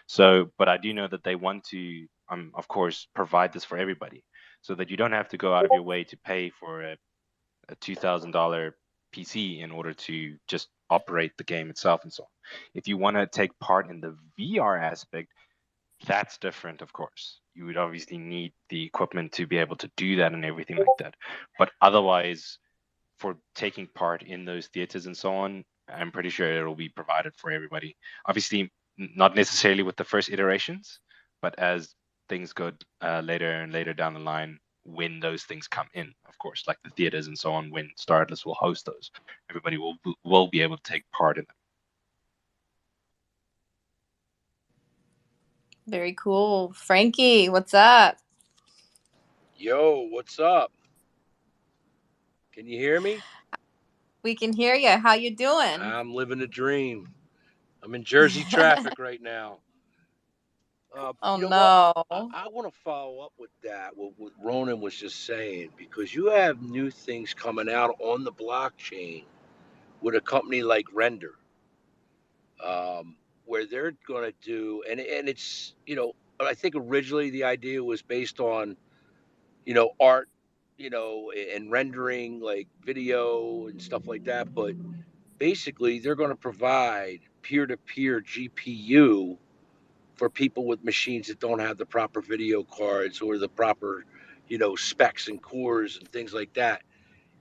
So, but I do know that they want to, of course, provide this for everybody, so that you don't have to go out of your way to pay for a $2,000 PC in order to just operate the game itself and so on. If you want to take part in the VR aspect, that's different, of course. You would obviously need the equipment to be able to do that and everything like that. But otherwise, for taking part in those theaters and so on, I'm pretty sure it'll be provided for everybody. Obviously, not necessarily with the first iterations, but as things go later and later down the line, when those things come in, of course, like the theaters and so on, when Star Atlas will host those, everybody will be able to take part in them.
Very cool. Frankie, what's up?
Yo, what's up? Can you hear me?
We can hear you. How you doing?
I'm living a dream. I'm in Jersey traffic right now.
Oh
You know what?
no.
I want to follow up with that, what Ronan was just saying, because you have new things coming out on the blockchain with a company like Render, where they're going to do, and it's, I think originally the idea was based on, art, and rendering like video and stuff like that, but basically they're going to provide peer-to-peer GPU for people with machines that don't have the proper video cards or the proper, specs and cores and things like that.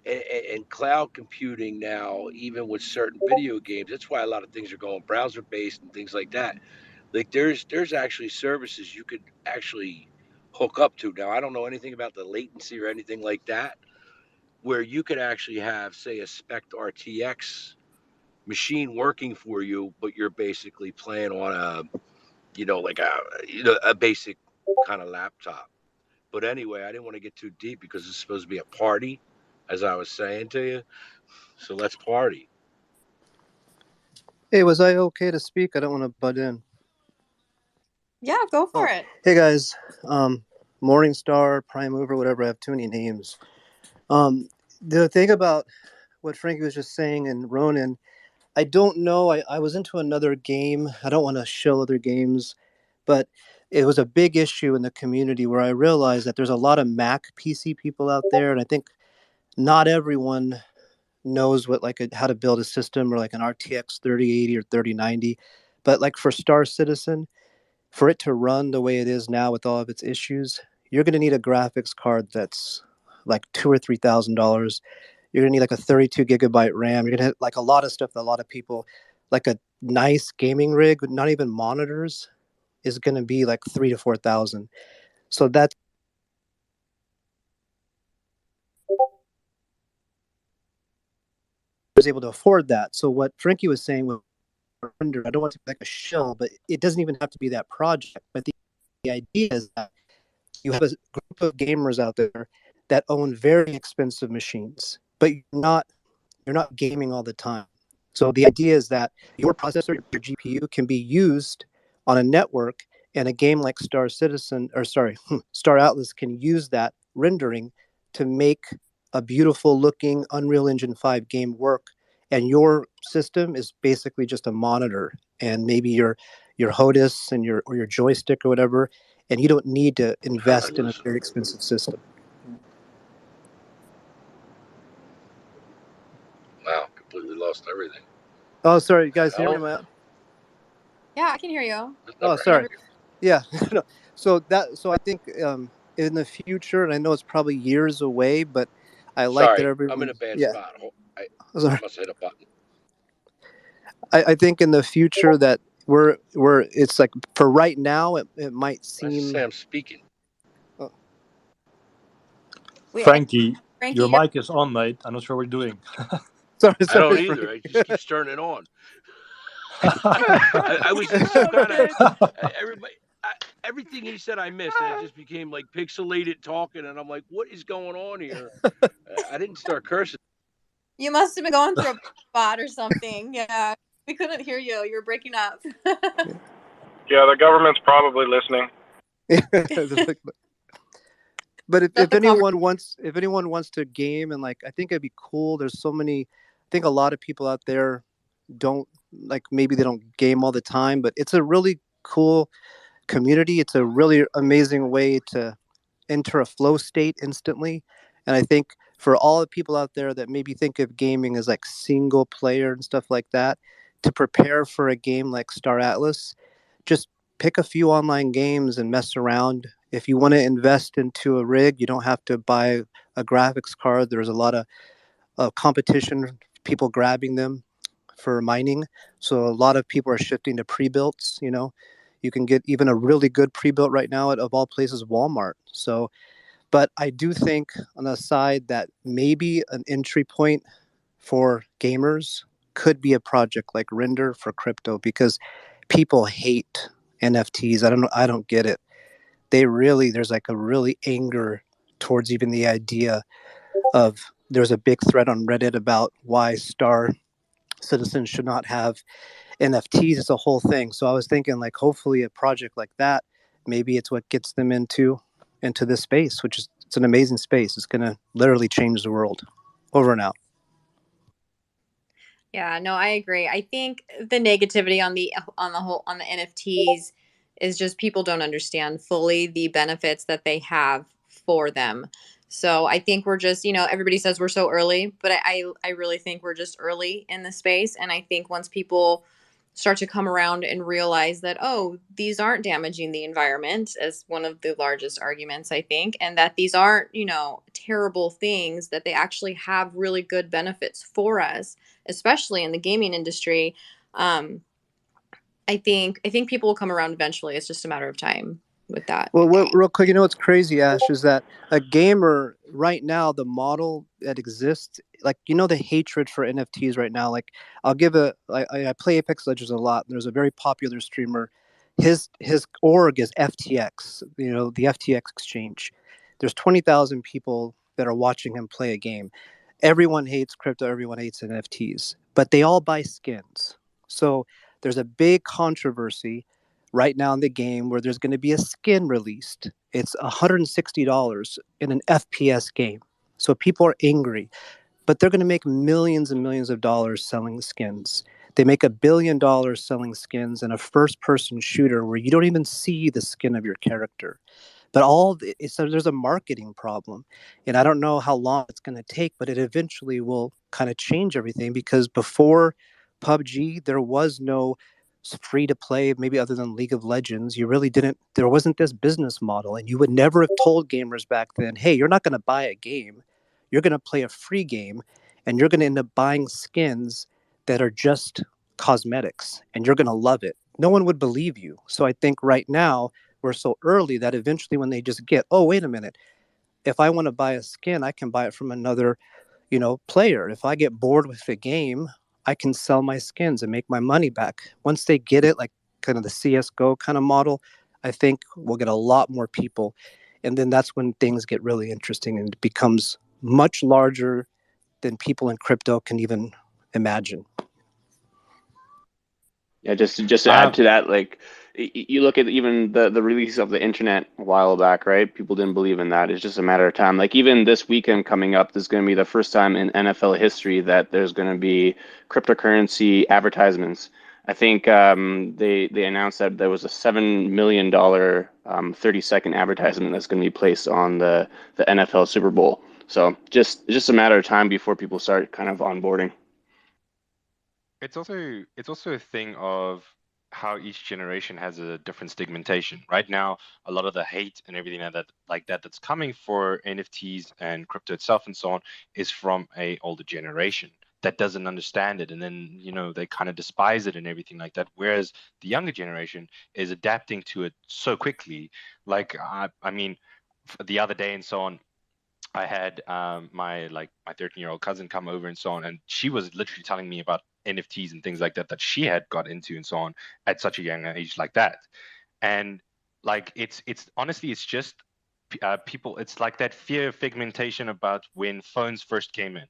And cloud computing now, even with certain video games, that's why a lot of things are going browser based and things like that. Like there's actually services you could actually hook up to. Now I don't know anything about the latency or anything like that, where you could actually have, say, a Spec RTX machine working for you, but you're basically playing on like a basic kind of laptop. But anyway, I didn't want to get too deep because it's supposed to be a party, as I was saying to you. So let's party.
Hey, was I okay to speak? I don't want to butt in.
Yeah, go for it.
Hey guys, Morningstar, Prime Mover, whatever. I have too many names. The thing about what Frankie was just saying and Ronan, I don't know. I was into another game. I don't want to show other games, but it was a big issue in the community where I realized that there's a lot of Mac PC people out there, and I think not everyone knows what how to build a system or like an RTX 3080 or 3090. But like for Star Citizen, for it to run the way it is now with all of its issues, you're going to need a graphics card that's like $2,000 or $3,000. You're going to need like a 32 gigabyte RAM. You're going to have like a lot of stuff that a lot of people, like a nice gaming rig with not even monitors, is going to be like 3,000 to 4,000. So that's was able to afford that. So what Frankie was saying was, I don't want to be like a shill, but it doesn't even have to be that project. But the idea is that you have a group of gamers out there that own very expensive machines, but you're not gaming all the time. So the idea is that your processor, your GPU, can be used on a network, and a game like Star Atlas can use that rendering to make a beautiful looking Unreal Engine 5 game work. And your system is basically just a monitor, and maybe your HOTAS and your joystick or whatever, and you don't need to invest in a very expensive system.
Wow, completely lost everything.
Oh, sorry, you guys hear me?
Yeah, I can hear you.
Oh, sorry. Yeah. So I think in the future, and I know it's probably years away, but I like that
Sorry,
everyone.
I'm in a bad
Yeah.
spot. I
Sorry.
must hit a button.
I think in the future that we're it's like for right now it might seem.
Sam speaking.
Oh.
Frankie,
Frankie,
your mic is on, mate. I'm not sure what you're doing.
Sorry,
I don't either. It just keeps turning it on. I was just some kind of everybody. Everything he said I missed, and it just became like pixelated talking, and I'm like, what is going on here? I didn't start cursing.
You must have been going through a spot or something. Yeah, we couldn't hear you. You were breaking up.
Yeah, the government's probably listening.
But if anyone wants to game, and like, I think it'd be cool. There's so many. I think a lot of people out there don't like, maybe they don't game all the time, but it's a really cool community. It's a really amazing way to enter a flow state instantly. And I think for all the people out there that maybe think of gaming as like single player and stuff like that, to prepare for a game like Star Atlas, just pick a few online games and mess around. If you want to invest into a rig, you don't have to buy a graphics card. There's a lot of competition, people grabbing them for mining. So a lot of people are shifting to pre-builts. You can get even a really good pre-built right now at, of all places, Walmart. So, but I do think on the side that maybe an entry point for gamers could be a project like Render for crypto, because people hate NFTs. I don't get it. There's like a really anger towards even the idea of, there's a big thread on Reddit about why Star citizens should not have NFTs. It's a whole thing. So I was thinking, like, hopefully a project like that, maybe it's what gets them into this space, which is, it's an amazing space. It's going to literally change the world. Over and out.
Yeah, no, I agree. I think the negativity on the NFTs is just people don't understand fully the benefits that they have for them. So I think we're just, everybody says we're so early, but I really think we're just early in the space. And I think once people start to come around and realize that, oh, these aren't damaging the environment, as one of the largest arguments, I think, and that these aren't, terrible things, that they actually have really good benefits for us, especially in the gaming industry. I think people will come around eventually. It's just a matter of time with that.
Well, real quick, what's crazy, Ash, is that a gamer right now, the model that exists, like, the hatred for NFTs right now. Like, I'll give I play Apex Legends a lot. There's a very popular streamer. His org is FTX, the FTX exchange. There's 20,000 people that are watching him play a game. Everyone hates crypto. Everyone hates NFTs, but they all buy skins. So there's a big controversy right now in the game where there's going to be a skin released. It's $160 in an FPS game. So people are angry, but they're going to make millions and millions of dollars selling skins. They make $1 billion selling skins in a first-person shooter where you don't even see the skin of your character. But so there's a marketing problem, and I don't know how long it's going to take, but it eventually will kind of change everything, because before PUBG, there was no free to play, maybe other than League of Legends. There wasn't this business model, and you would never have told gamers back then, hey, you're not going to buy a game, you're going to play a free game, and you're going to end up buying skins that are just cosmetics, and you're going to love it. No one would believe you. So I think right now we're so early that eventually when they just get, oh, wait a minute, if I want to buy a skin, I can buy it from another player. If I get bored with the game, I can sell my skins and make my money back. Once they get it, like kind of the CSGO kind of model, I think we'll get a lot more people. And then that's when things get really interesting and it becomes much larger than people in crypto can even imagine.
Yeah, just to add to that, like you look at even the release of the internet a while back, right? People didn't believe in that. It's just a matter of time. Like even this weekend coming up, there's going to be the first time in NFL history that there's going to be cryptocurrency advertisements. I think they announced that there was a $7 million 30-second advertisement that's going to be placed on the NFL Super Bowl. So just a matter of time before people start kind of onboarding.
It's also a thing of how each generation has a different stigmatization. Right now, a lot of the hate and everything like that that's coming for NFTs and crypto itself and so on is from a older generation that doesn't understand it, and then they kind of despise it and everything like that. Whereas the younger generation is adapting to it so quickly. Like I mean, the other day and so on, I had my 13-year-old cousin come over and so on, and she was literally telling me about NFTs and things like that she had got into and so on at such a young age like that. And like it's honestly it's just people. It's like that fear of pigmentation about when phones first came in.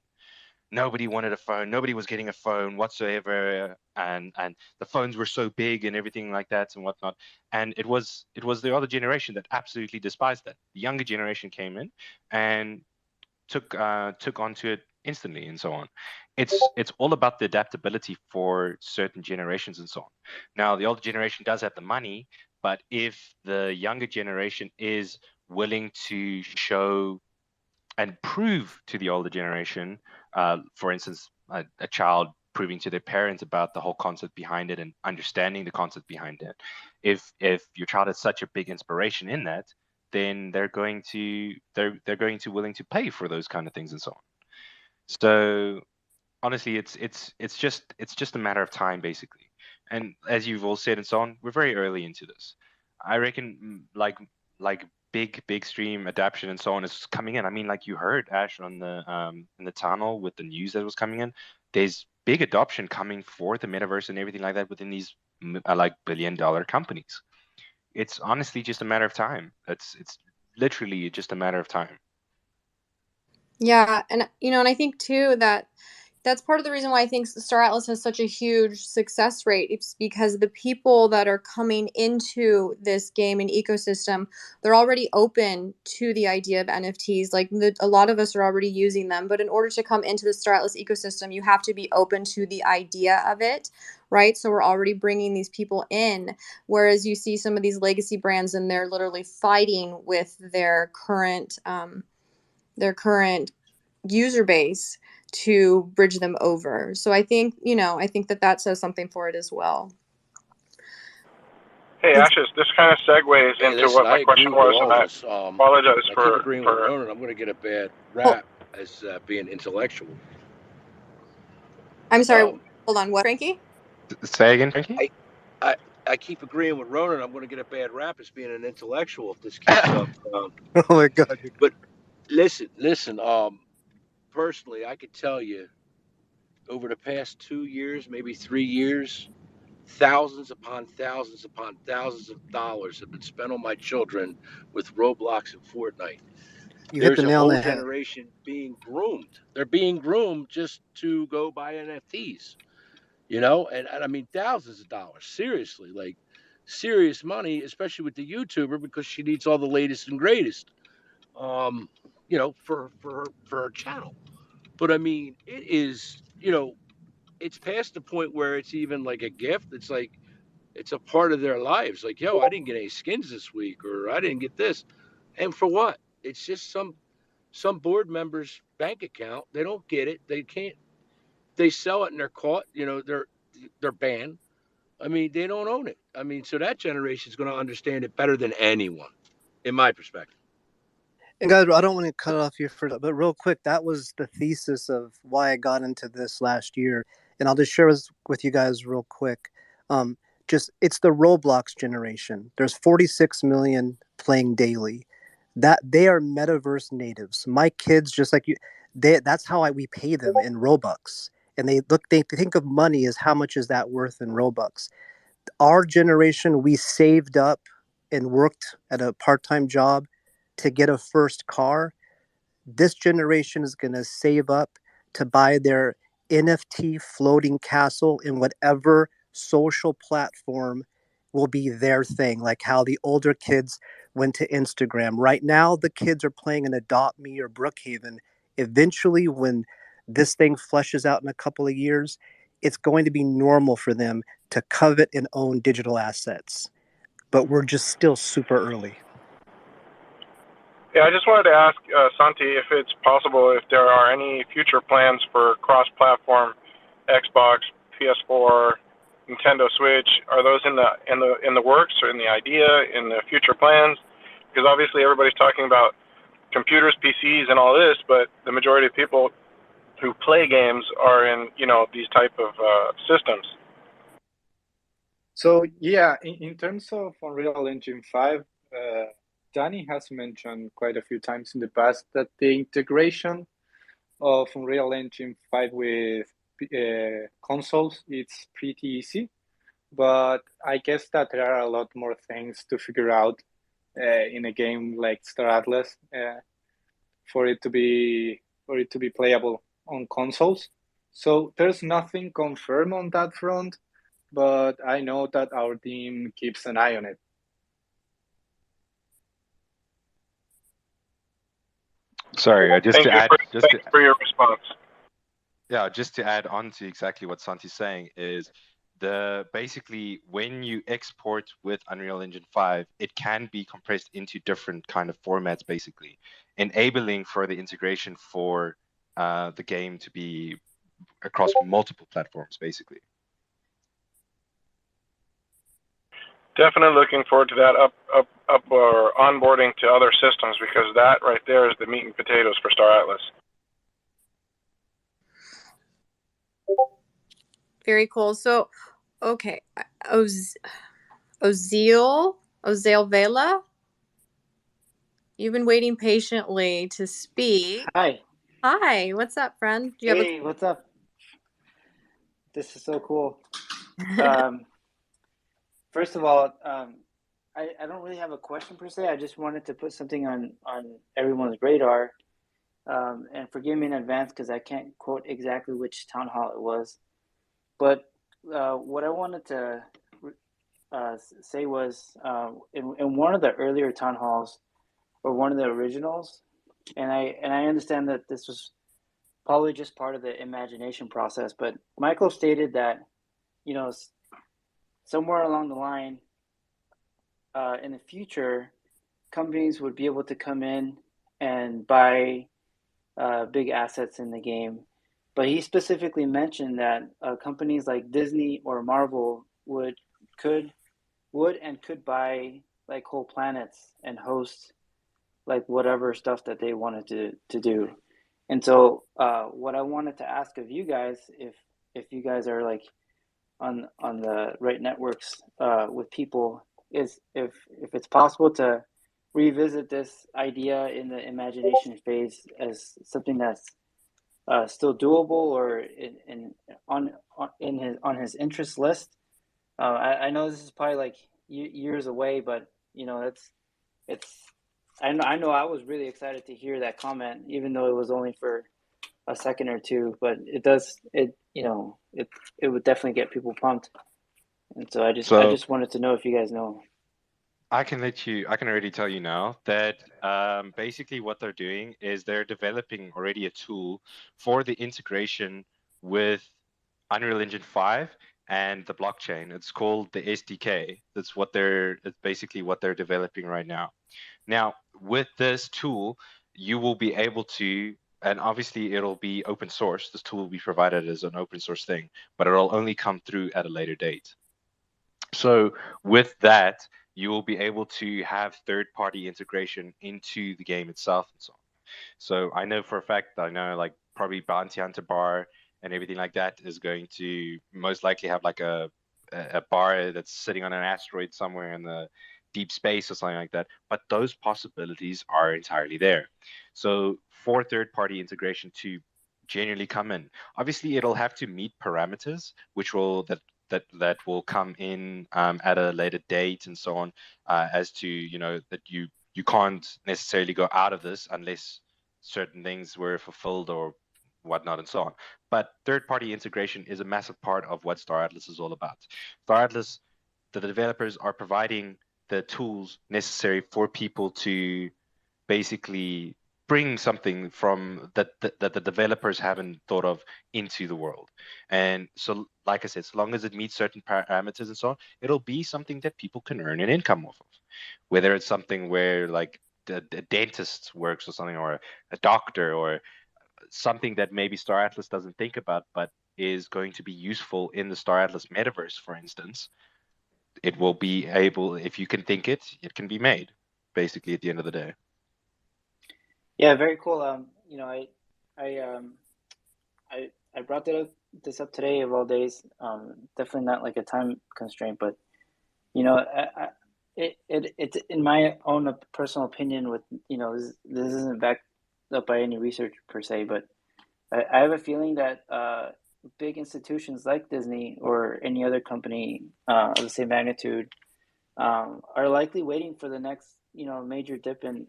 Nobody wanted a phone. Nobody was getting a phone whatsoever, and the phones were so big and everything like that and whatnot. And it was the other generation that absolutely despised that. The younger generation came in and took onto it instantly and so on. It's all about the adaptability for certain generations and so on. Now the older generation does have the money, but if the younger generation is willing to show and prove to the older generation, for instance, a child proving to their parents about the whole concept behind it and understanding the concept behind it. If your child has such a big inspiration in that, then they're going to willing to pay for those kind of things and so on. So honestly, it's just a matter of time basically. And as you've all said and so on, we're very early into this. I reckon like big stream adaptation and so on is coming in. I mean, like you heard Ash on the in the tunnel with the news that was coming in. There's big adoption coming for the metaverse and everything like that within these like billion-dollar companies. It's honestly just a matter of time. It's literally just a matter of time.
Yeah, and I think too that that's part of the reason why I think Star Atlas has such a huge success rate. It's because the people that are coming into this game and ecosystem, they're already open to the idea of NFTs. Like a lot of us are already using them, but in order to come into the Star Atlas ecosystem, you have to be open to the idea of it, right? So we're already bringing these people in, whereas you see some of these legacy brands and they're literally fighting with their current user base to bridge them over. So I think that says something for it as well.
Hey, Ashes, this kind of segues
Hey,
into
listen,
what
I
my question
agree with
was,
all
and I
this.
apologize
I keep
for
agreeing with Ronan. I'm going to get a bad rap as being intellectual.
I'm sorry,
Um,
hold on, what, Frankie?
Say again, Frankie?
I keep agreeing with Ronan. I'm going to get a bad rap as being an intellectual if this keeps up.
Oh my God.
But listen. Personally, I could tell you over the past 2 years, maybe 3 years, thousands upon thousands upon thousands of dollars have been spent on my children with Roblox and Fortnite.
You hit the
There's a
nail on
whole
the head.
generation being groomed. They're being groomed just to go buy NFTs, and I mean thousands of dollars. Seriously, like serious money, especially with the YouTuber because she needs all the latest and greatest, for her channel. But I mean, it is, it's past the point where it's even like a gift. It's like it's a part of their lives. Like, yo, I didn't get any skins this week, or I didn't get this, and for what? It's just some board member's bank account. They don't get it. They can't. They sell it and they're caught. They're banned. I mean, they don't own it. I mean, so that generation is going to understand it better than anyone, in my perspective.
And guys, I don't want to cut off you for that, but real quick, that was the thesis of why I got into this last year. And I'll just share with you guys real quick. It's the Roblox generation. There's 46 million playing daily. That they are metaverse natives. My kids, just like you, That's how we pay them in Robux. And they think of money as how much is that worth in Robux. Our generation, we saved up and worked at a part-time job to get a first car. This generation is going to save up to buy their NFT floating castle in whatever social platform will be their thing, like how the older kids went to Instagram. Right now, the kids are playing in Adopt Me or Brookhaven. Eventually, when this thing fleshes out in a couple of years, it's going to be normal for them to covet and own digital assets. But we're just still super early.
Yeah, I just wanted to ask Santi if it's possible if there are any future plans for cross-platform Xbox, PS4, Nintendo Switch. Are those in the works or in the idea in the future plans? Because obviously everybody's talking about computers, PCs, and all this, but the majority of people who play games are in these type of systems.
So yeah, in terms of Unreal Engine 5, Danny has mentioned quite a few times in the past that the integration of Unreal Engine 5 with consoles, it's pretty easy. But I guess that there are a lot more things to figure out in a game like Star Atlas for it to be playable on consoles. So there's nothing confirmed on that front, but I know that our team keeps an eye on it.
Sorry, just to add,
Thank you for your response.
Yeah, just to add on to exactly what Santi's saying is basically when you export with Unreal Engine 5, it can be compressed into different kind of formats, basically, enabling further integration for the game to be across multiple platforms, basically.
Definitely looking forward to that up or onboarding to other systems, because that right there is the meat and potatoes for Star Atlas.
Very cool. So, okay, Ozeal Vela, you've been waiting patiently to speak.
Hi.
Hi, what's up, friend? Do you have
Hey, what's up? This is so cool. First of all, I don't really have a question per se. I just wanted to put something on everyone's radar. And forgive me in advance because I can't quote exactly which town hall it was. But what I wanted to say was in one of the earlier town halls, or one of the originals, and I understand that this was probably just part of the imagination process, but Michael stated that, somewhere along the line, in the future, companies would be able to come in and buy big assets in the game. But he specifically mentioned that companies like Disney or Marvel could buy like whole planets and host like whatever stuff that they wanted to do. And so what I wanted to ask of you guys, if you guys are like on the right networks with people, is if it's possible to revisit this idea in the imagination phase as something that's still doable, or on his interest list. I know this is probably like years away, but it's I know I was really excited to hear that comment, even though it was only for a second or two, but it would definitely get people pumped. And so I just wanted to know if you guys know.
I can already tell you now that basically what they're doing is they're developing already a tool for the integration with Unreal Engine 5 and the blockchain. It's called the SDK. It's basically what they're developing right now. Now, with this tool, you will be able to, and obviously it'll be open source. This tool will be provided as an open source thing, but it'll only come through at a later date. So with that, you will be able to have third-party integration into the game itself and so on. So I know for a fact, like probably Bounty Hunter Bar and everything like that is going to most likely have like a bar that's sitting on an asteroid somewhere deep space or something like that. But those possibilities are entirely there. So for third-party integration to genuinely come in, obviously it'll have to meet parameters, which will that will come in at a later date and so on, as to that you can't necessarily go out of this unless certain things were fulfilled or whatnot and so on. But third-party integration is a massive part of what Star Atlas is all about. Star Atlas, the developers are providing the tools necessary for people to basically bring something from that the developers haven't thought of into the world. And so, like I said, so long as it meets certain parameters and so on, it'll be something that people can earn an income off of. Whether it's something where like the dentist works or something, or a doctor, or something that maybe Star Atlas doesn't think about, but is going to be useful in the Star Atlas metaverse, for instance. It will be able, if you can think it, it can be made, basically, at the end of the day.
Yeah, very cool. I I brought this up today of all days. Definitely not like a time constraint, but it's in my own personal opinion. With this isn't backed up by any research per se, but I have a feeling that big institutions like Disney or any other company of the same magnitude are likely waiting for the next major dip in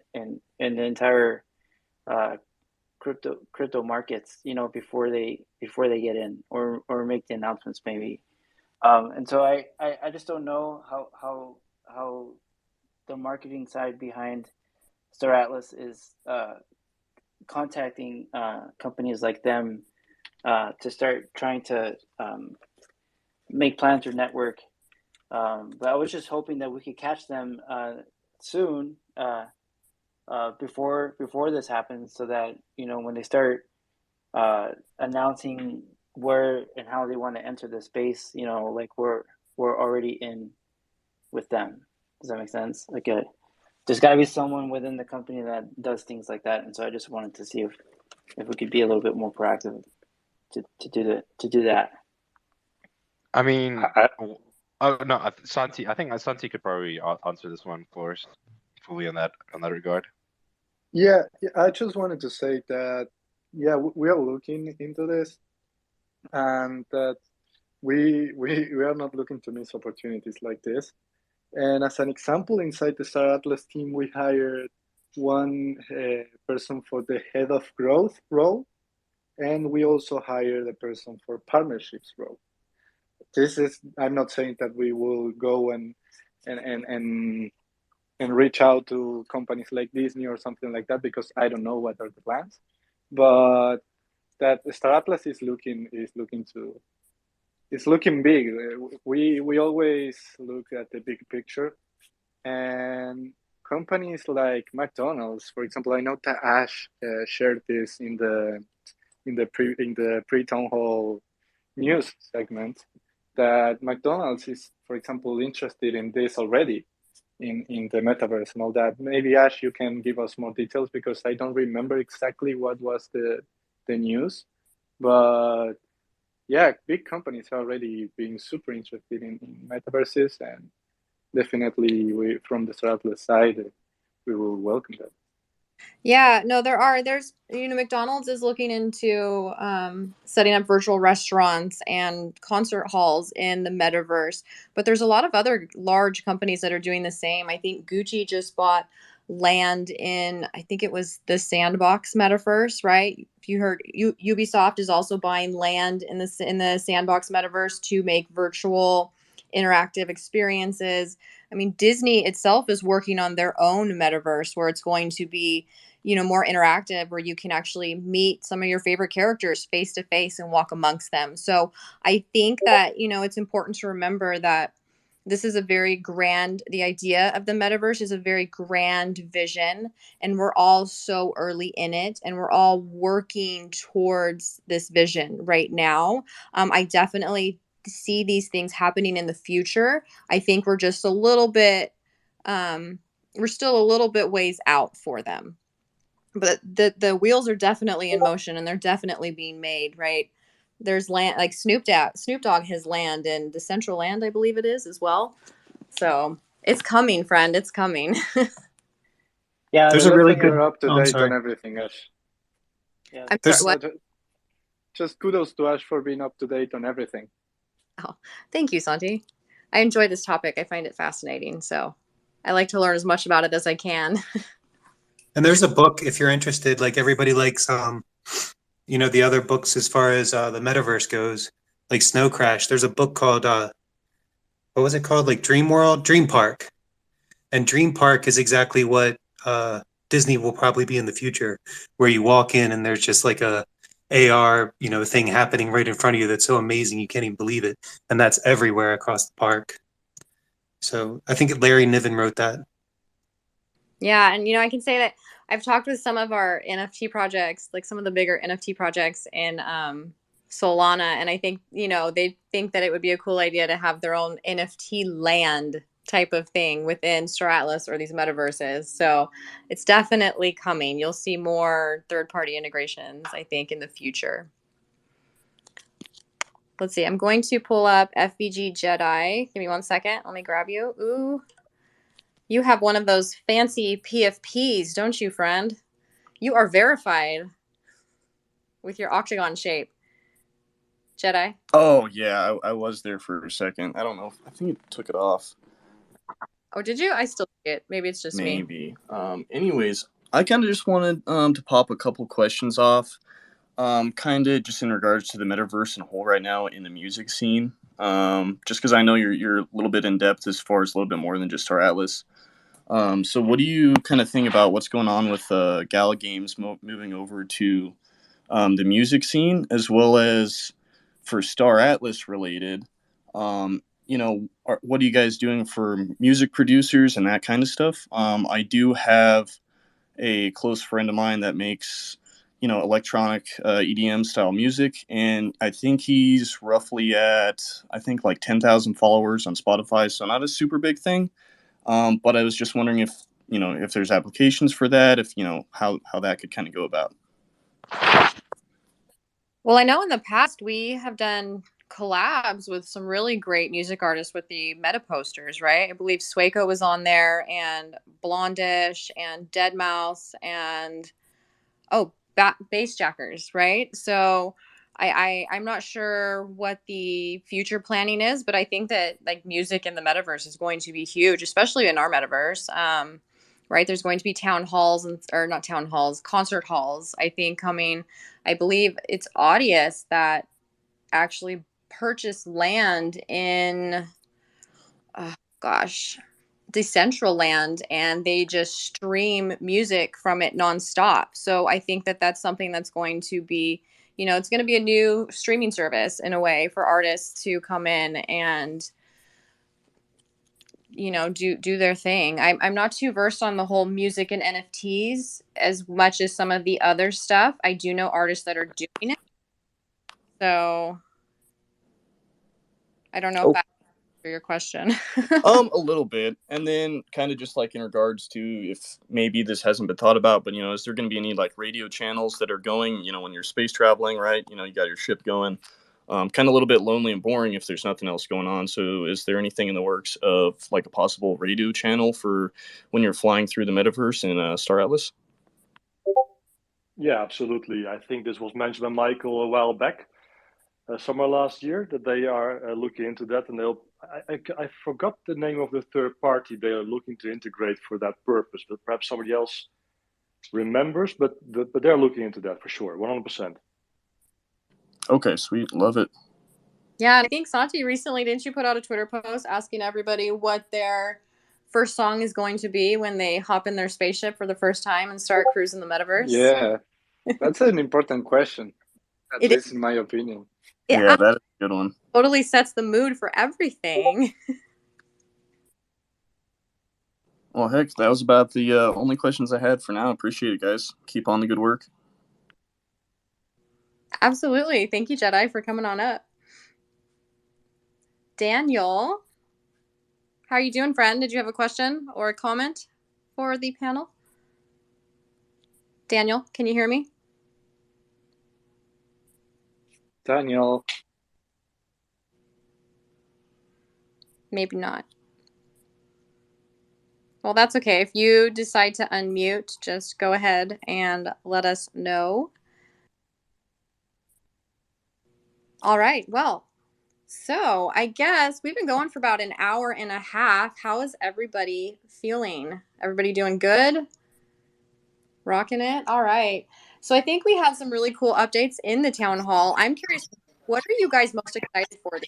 the entire crypto markets, before they get in or make the announcements maybe. And so I just don't know how the marketing side behind Star Atlas is contacting companies like them to start trying to make plans or network. But I was just hoping that we could catch them soon before this happens, so that when they start announcing where and how they want to enter the space, like we're already in with them. Does that make sense? Like there's got to be someone within the company that does things like that, and so I just wanted to see if we could be a little bit more proactive to do that.
I mean, oh no, Santi. I think Santi could probably answer this one for us fully on that regard.
Yeah, I just wanted to say that we are looking into this, and that we are not looking to miss opportunities like this. And as an example, inside the Star Atlas team, we hired one person for the head of growth role, and we also hired a person for partnerships role. I'm not saying that we will go and reach out to companies like Disney or something like that, because I don't know what are the plans. But that Star Atlas is looking to, it's looking big. We always look at the big picture, and companies like McDonald's, for example, I know that Ash shared this in the pre-town hall news segment, that McDonald's is, for example, interested in this already in the metaverse and all that. Maybe Ash, you can give us more details, because I don't remember exactly what was the news, but yeah, big companies are already being super interested in metaverses, and definitely we from the Star Atlas side we will welcome that.
Yeah, no, there's McDonald's is looking into setting up virtual restaurants and concert halls in the metaverse, but there's a lot of other large companies that are doing the same. I think Gucci just bought land in, I think it was the Sandbox metaverse, right? If you heard, Ubisoft is also buying land in the Sandbox metaverse to make virtual interactive experiences. I mean, Disney itself is working on their own metaverse where it's going to be more interactive, where you can actually meet some of your favorite characters face to face and walk amongst them. So I think that, it's important to remember that this is the idea of the metaverse is a very grand vision, and we're all so early in it, and we're all working towards this vision right now. I definitely see these things happening in the future. I think we're just a little bit, we're still a little bit ways out for them. But the wheels are definitely in motion, and they're definitely being made, right? There's land, like Snoop Dogg has land in the Central Land, I believe it is as well. So It's coming, friend. It's coming.
Yeah,
There's
the,
a really
Definitely
good.
are up to
Oh, I'm
date on
sorry.
everything, Ash.
yeah.
I'm sorry,
There's
what?
Just kudos to Ash for being up to date on everything.
Oh, thank you, Santi. I enjoy this topic. I find it fascinating. So I like to learn as much about it as I can.
and there's a book if you're interested. Like everybody likes, the other books as far as the metaverse goes, like Snow Crash. There's a book called what was it called? Like Dream World, Dream Park, and Dream Park is exactly what Disney will probably be in the future, where you walk in and there's just like a AR, thing happening right in front of you that's so amazing you can't even believe it, and that's everywhere across the park. So I think Larry Niven wrote that.
Yeah, and I can say that I've talked with some of our NFT projects, like some of the bigger NFT projects in Solana, and I think, they think that it would be a cool idea to have their own NFT land type of thing within Star Atlas or these metaverses. So it's definitely coming. You'll see more third-party integrations, I think, in the future. Let's see. I'm going to pull up FBG Jedi. Give me 1 second. Let me grab you. Ooh. You have one of those fancy PFPs, don't you, friend? You are verified with your octagon shape. Jedi.
Oh yeah, I was there for a second. I don't know. I think it took it off.
Oh, did you? I still see it. Maybe it's just me.
Maybe. Anyways, I kind of just wanted to pop a couple questions off. Kind of just in regards to the metaverse and whole right now in the music scene. Just because I know you're a little bit in depth as far as a little bit more than just Star Atlas. So what do you kind of think about what's going on with Gala Games moving over to the music scene, as well as for Star Atlas related? What are you guys doing for music producers and that kind of stuff? I do have a close friend of mine that makes electronic EDM style music, and I think he's roughly at like 10,000 followers on Spotify, so not a super big thing. But I was just wondering if there's applications for that, if how that could kind of go about.
Well, I know in the past we have done collabs with some really great music artists with the meta posters, right? I believe Swaco was on there, and Blondish, and Deadmau5, and Bass Jackers, right? So I'm not sure what the future planning is, but I think that like music in the metaverse is going to be huge, especially in our metaverse. Right? There's going to be town halls or not town halls, concert halls, I think coming. I believe it's Audius that actually purchased land in, oh gosh, Decentraland, and they just stream music from it nonstop. So I think that that's something that's going to be, it's going to be a new streaming service in a way for artists to come in and do their thing. I'm not too versed on the whole music and NFTs as much as some of the other stuff. I do know artists that are doing it. So I don't know if
Oh,
that answers your question.
a little bit, and then kind of just like in regards to if maybe this hasn't been thought about, but is there going to be any like radio channels that are going, when you're space traveling, right? You got your ship going. Kind of a little bit lonely and boring if there's nothing else going on. So, is there anything in the works of like a possible radio channel for when you're flying through the metaverse in Star Atlas?
Yeah, absolutely. I think this was mentioned by Michael a while back, summer last year, that they are looking into that, and I forgot the name of the third party they are looking to integrate for that purpose, but perhaps somebody else remembers. But they're looking into that for sure, 100%.
Okay, sweet, love it.
Yeah, I think Santi recently, didn't you put out a Twitter post asking everybody what their first song is going to be when they hop in their spaceship for the first time and start cruising the metaverse?
Yeah, that's an important question, at
It,
least in my opinion.
Yeah, that is a good one.
Totally sets the mood for everything.
Well, heck, that was about the only questions I had for now. Appreciate it, guys. Keep on the good work.
Absolutely. Thank you, Jedi, for coming on up. Daniel, how are you doing, friend? Did you have a question or a comment for the panel? Daniel, can you hear me?
Daniel.
Maybe not. Well, that's okay. If you decide to unmute, just go ahead and let us know. All right. Well, so I guess we've been going for about an hour and a half. How is everybody feeling? Everybody doing good? Rocking it? All right. So I think we have some really cool updates in the town hall. I'm curious, what are you guys most excited for?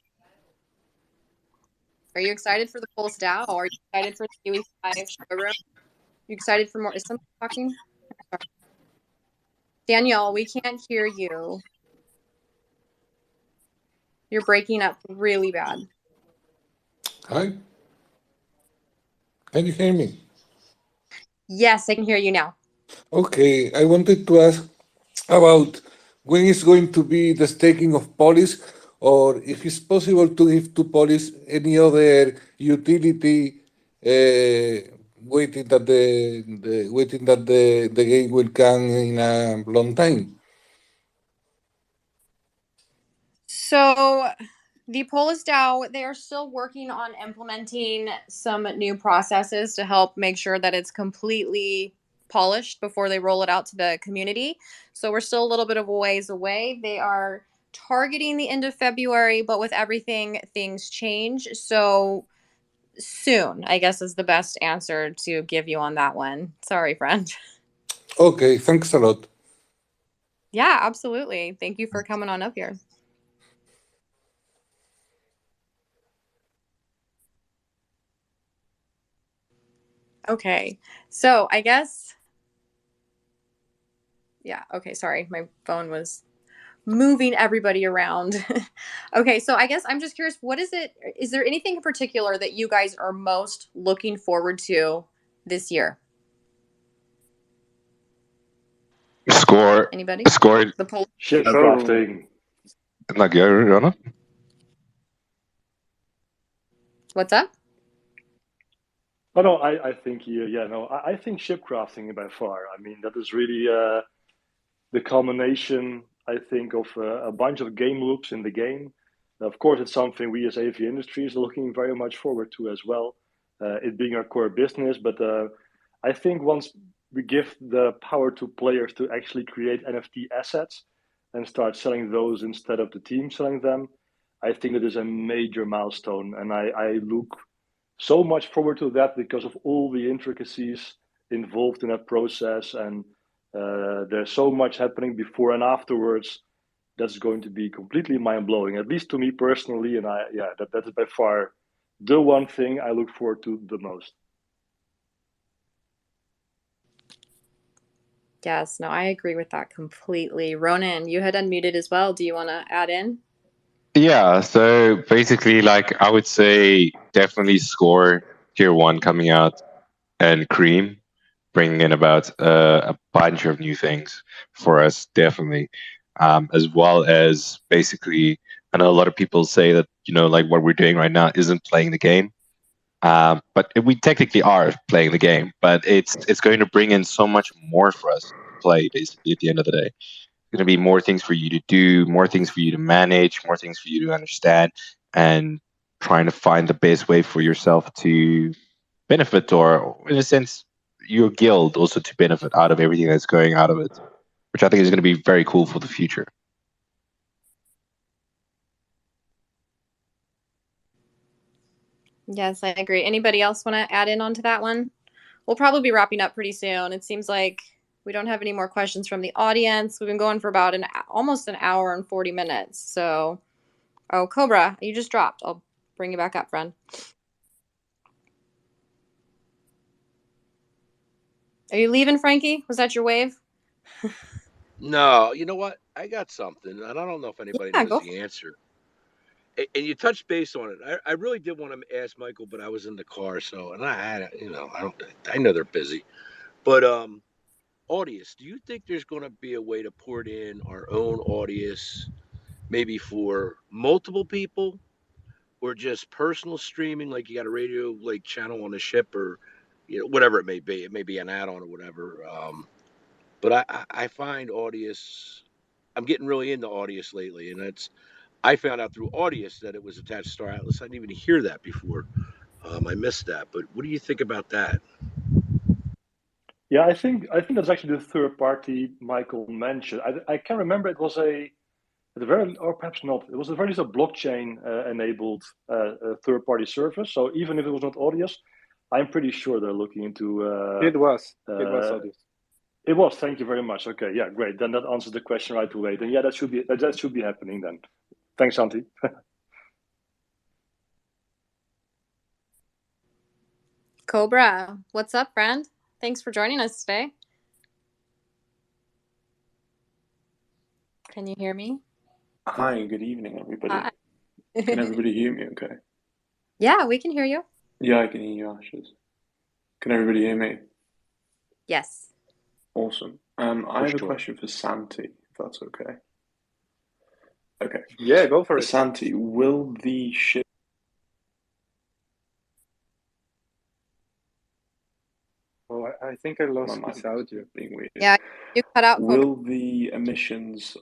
Are you excited for the Pulse DAO? Are you excited for the Ue5 Showroom? Are you excited for more? Is somebody talking? Danielle, we can't hear you. You're breaking up really bad.
Hi. Can you hear me?
Yes, I can hear you now.
Okay, I wanted to ask about when is going to be the staking of Polis, or if it's possible to give to Polis any other utility, waiting that the game will come in a long time.
So the Polis DAO, they are still working on implementing some new processes to help make sure that it's completely polished before they roll it out to the community. So we're still a little bit of a ways away. They are targeting the end of February, but with everything, things change. So soon, I guess, is the best answer to give you on that one. Sorry, friend.
Okay, thanks a lot.
Yeah, absolutely. Thank you for coming on up here. Okay, so I guess, yeah, okay, sorry, my phone was moving everybody around. Okay, so I guess I'm just curious, is there anything in particular that you guys are most looking forward to this year?
Score.
Anybody?
Score.
The
Ship crafting.
Like, yeah, Rana?
What's up?
Oh no, I think I think ship crafting by far. I mean, that is really the culmination, I think, of a bunch of game loops in the game. Of course, it's something we as AV Industries are looking very much forward to as well, it being our core business. But I think once we give the power to players to actually create NFT assets and start selling those instead of the team selling them, I think it is a major milestone. And I look so much forward to that because of all the intricacies involved in that process. And there's so much happening before and afterwards that's going to be completely mind-blowing, at least to me personally. And that is by far the one thing I look forward to the most.
Yes, no, I agree with that completely. Ronan, you had unmuted as well. Do you want to add in?
Yeah, so basically, like, I would say definitely Score Tier 1 coming out and Cream bringing in about a bunch of new things for us, definitely. As well as basically, I know a lot of people say that, like what we're doing right now isn't playing the game. But we technically are playing the game, but it's going to bring in so much more for us to play, basically, at the end of the day. Going to be more things for you to do, more things for you to manage, more things for you to understand, and trying to find the best way for yourself to benefit, or in a sense, your guild also to benefit out of everything that's going out of it, which I think is going to be very cool for the future.
Yes, I agree. Anybody else want to add in onto that one? We'll probably be wrapping up pretty soon. It seems like we don't have any more questions from the audience. We've been going for about almost an hour and 40 minutes. So, oh, Cobra, you just dropped. I'll bring you back up, friend. Are you leaving, Frankie? Was that your wave?
No, you know what? I got something, and I don't know if anybody knows the answer. And you touched base on it. I really did want to ask Michael, but I was in the car, so and I had I know they're busy, but Audius, do you think there's going to be a way to port in our own Audius, maybe for multiple people, or just personal streaming, like you got a radio like channel on the ship, or whatever it may be. It may be an add-on or whatever. But I find Audius. I'm getting really into Audius lately, and I found out through Audius that it was attached to Star Atlas. I didn't even hear that before. I missed that. But what do you think about that?
Yeah, I think that's actually the third party Michael mentioned. I can't remember. It was a very, or perhaps not. It was a very blockchain enabled third party service. So even if it was not Audius, I'm pretty sure they're looking into.
It was
Uh,
obvious.
it was. Thank you very much. Okay, yeah, great. Then that answers the question right away. Then yeah, that should be happening then. Thanks, Santi.
Cobra, what's up, friend? Thanks for joining us today. Can you hear me?
Hi, good evening, everybody.
Hi.
Can everybody hear me okay?
Yeah, we can hear you.
Yeah, I can hear you, Ashes. Can everybody hear me?
Yes.
Awesome. I have a
sure.
question for Santi, if that's okay. Okay.
Yeah, go for it.
Santi, will the ship...
Oh, I think I lost this audio.
Being weird.
Yeah, you cut out, Cobra.
Will the emissions...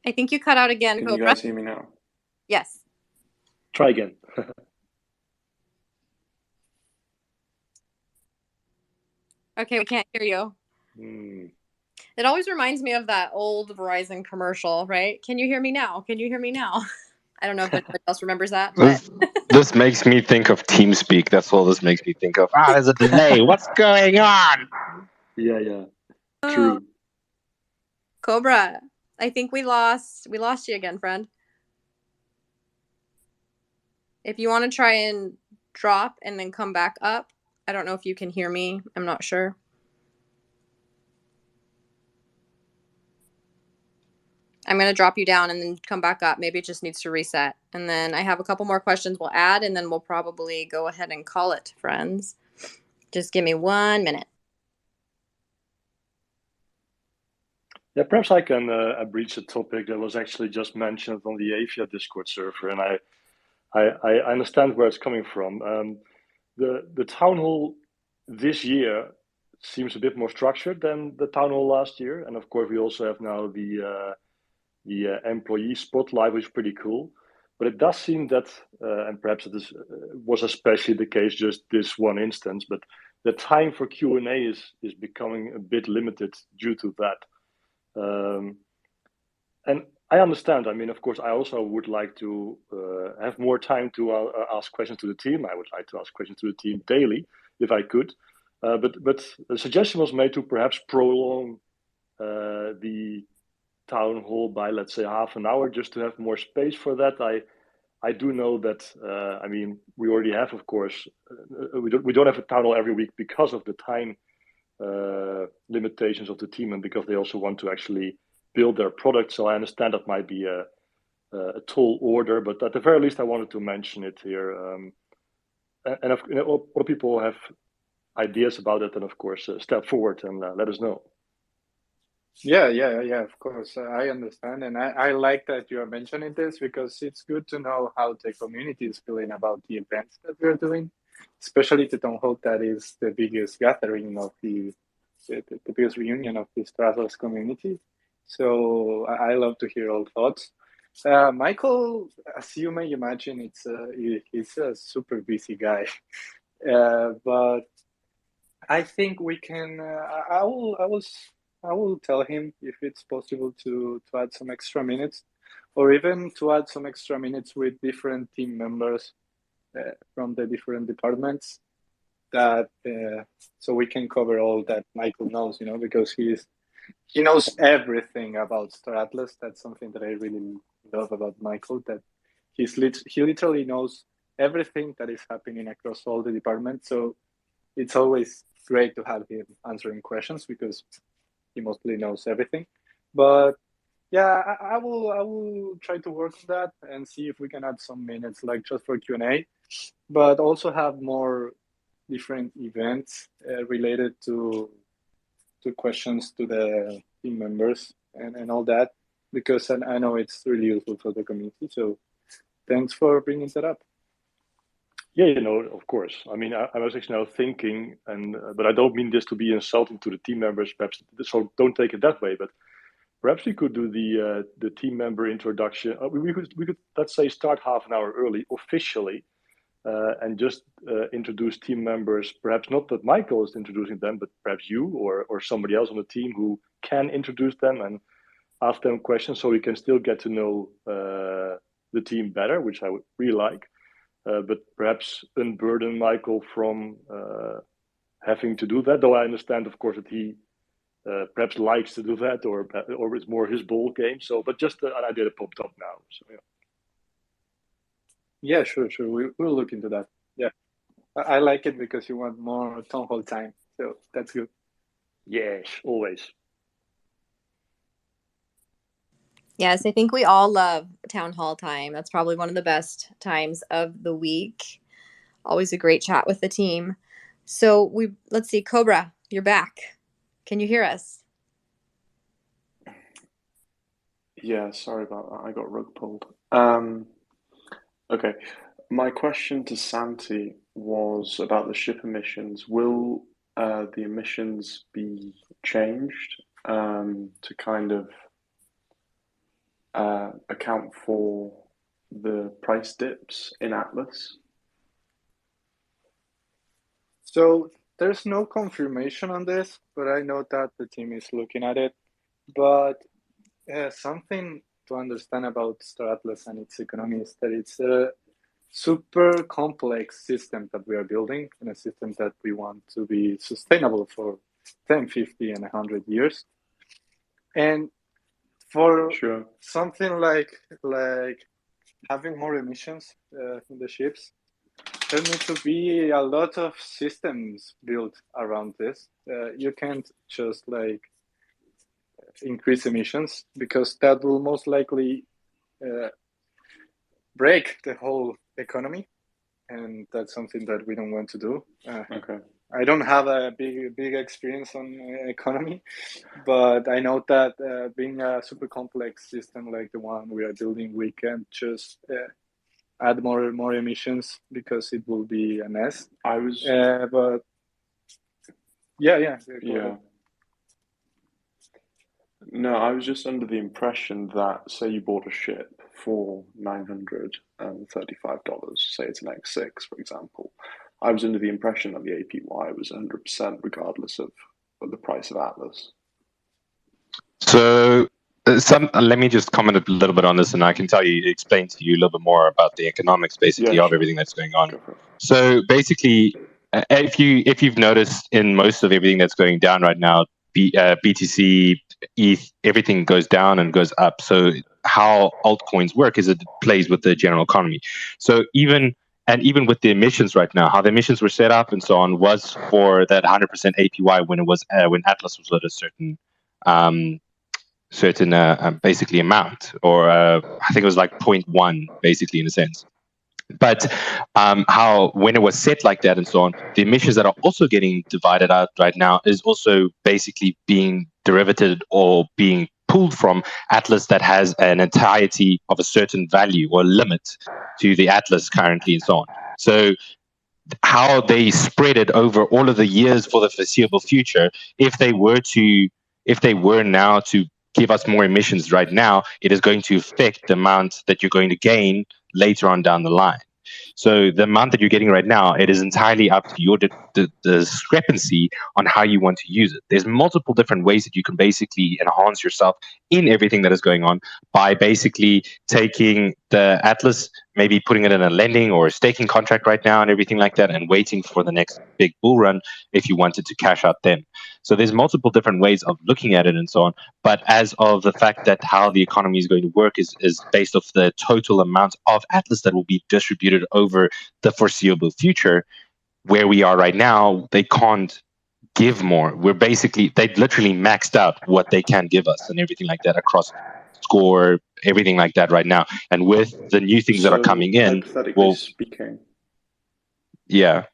I think you cut out again,
Can
Cobra.
you guys hear me now?
Yes.
Try again.
Okay, we can't hear you. It always reminds me of that old Verizon commercial, right? Can you hear me now? Can you hear me now? I don't know if anybody else remembers that, but
This makes me think of TeamSpeak. That's all this makes me think of. Ah, there's a delay. What's going on?
Yeah. True.
Cobra, I think we lost you again, friend. If you want to try and drop and then come back up, I don't know if you can hear me. I'm not sure. I'm going to drop you down and then come back up. Maybe it just needs to reset. And then I have a couple more questions we'll add, and then we'll probably go ahead and call it, friends. Just give me 1 minute.
Yeah, perhaps I can breach a topic that was actually just mentioned on the Avia Discord server, and I understand where it's coming from. The town hall this year seems a bit more structured than the town hall last year, and of course we also have now the employee spotlight, which is pretty cool. But it does seem that, and perhaps it was especially the case just this one instance, but the time for Q&A is becoming a bit limited due to that. And I understand. I mean, of course, I also would like to have more time to ask questions to the team. I would like to ask questions to the team daily, if I could. But a suggestion was made to perhaps prolong the town hall by, let's say, half an hour, just to have more space for that. I do know that. I mean, we already have, of course, we don't have a town hall every week because of the time limitations of the team, and because they also want to actually build their product. So I understand that might be a tall order, but at the very least, I wanted to mention it here. And if other people have ideas about it, then of course step forward and let us know.
Yeah, of course. I understand. And I like that you are mentioning this, because it's good to know how the community is feeling about the events that we're doing, especially the town hall that is the biggest gathering of the biggest reunion of the Stratos community. So I love to hear all thoughts. Michael, as you may imagine, he's a super busy guy. But I think we can. I will tell him if it's possible to add some extra minutes, or even to add some extra minutes with different team members from the different departments. That so we can cover all that Michael knows, because he knows everything about Star Atlas. That's something that I really love about Michael. That he literally knows everything that is happening across all the departments. So it's always great to have him answering questions, because he mostly knows everything. But yeah, I will try to work on that and see if we can add some minutes, like just for Q&A, but also have more different events related to questions to the team members and all that, because I know it's really useful for the community. So thanks for bringing that up.
Yeah, of course. I mean, I was actually now thinking, but I don't mean this to be insulting to the team members, perhaps. So don't take it that way. But perhaps we could do the team member introduction. We could let's say start half an hour early officially, and just introduce team members, perhaps not that Michael is introducing them, but perhaps you or somebody else on the team who can introduce them and ask them questions, so we can still get to know the team better, which I would really like. But perhaps unburden Michael from having to do that, though I understand, of course, that he perhaps likes to do that, or it's more his ball game. So, but just an idea that popped up now. So yeah.
Yeah, sure. We'll look into that. Yeah, I like it because you want more town hall time, so that's good.
Yes, always.
Yes, I think we all love town hall time. That's probably one of the best times of the week. Always a great chat with the team. So let's see, Cobra, you're back. Can you hear us?
Yeah, sorry about that. I got rug pulled. Okay. My question to Santi was about the ship emissions. Will the emissions be changed to kind of account for the price dips in Atlas?
So there's no confirmation on this, but I know that the team is looking at it. But something to understand about Star Atlas and its economy is that it's a super complex system that we are building, and a system that we want to be sustainable for 10, 50, and 100 years. And for something like having more emissions in the ships, there need to be a lot of systems built around this. You can't just like increase emissions, because that will most likely break the whole economy, and that's something that we don't want to do.
Okay.
I don't have a big experience on economy, but I know that being a super complex system like the one we are building, we can't just add more emissions, because it will be a mess. But yeah.
No, I was just under the impression that, say you bought a ship for $935, say it's an X6, for example. I was under the impression that the APY was 100% regardless of the price of Atlas.
So let me just comment a little bit on this, and I can explain to you a little bit more about the economics, basically, of everything that's going on. So basically, if you've noticed in most of everything that's going down right now, BTC, ETH, everything goes down and goes up. So how altcoins work is it plays with the general economy. So even with the emissions right now, how the emissions were set up and so on was for that 100% APY when Atlas was at a certain basically amount, or I think it was like 0.1 basically, in a sense. But how when it was set like that and so on, the emissions that are also getting divided out right now is also basically being derivated or being pulled from Atlas that has an entirety of a certain value or limit to the Atlas currently and so on. So how they spread it over all of the years for the foreseeable future, if they were now to give us more emissions right now, it is going to affect the amount that you're going to gain later on down the line. So the amount that you're getting right now, it is entirely up to your discrepancy on how you want to use it. There's multiple different ways that you can basically enhance yourself in everything that is going on by basically taking the Atlas, maybe putting it in a lending or a staking contract right now and everything like that, and waiting for the next big bull run if you wanted to cash out then. So there's multiple different ways of looking at it and so on. But as of the fact that how the economy is going to work is based off the total amount of Atlas that will be distributed over the foreseeable future. Where we are right now, they can't give more. They literally maxed out what they can give us and everything like that across score, everything like that right now. And with the new things that are coming in,
hypothetically speaking,
yeah.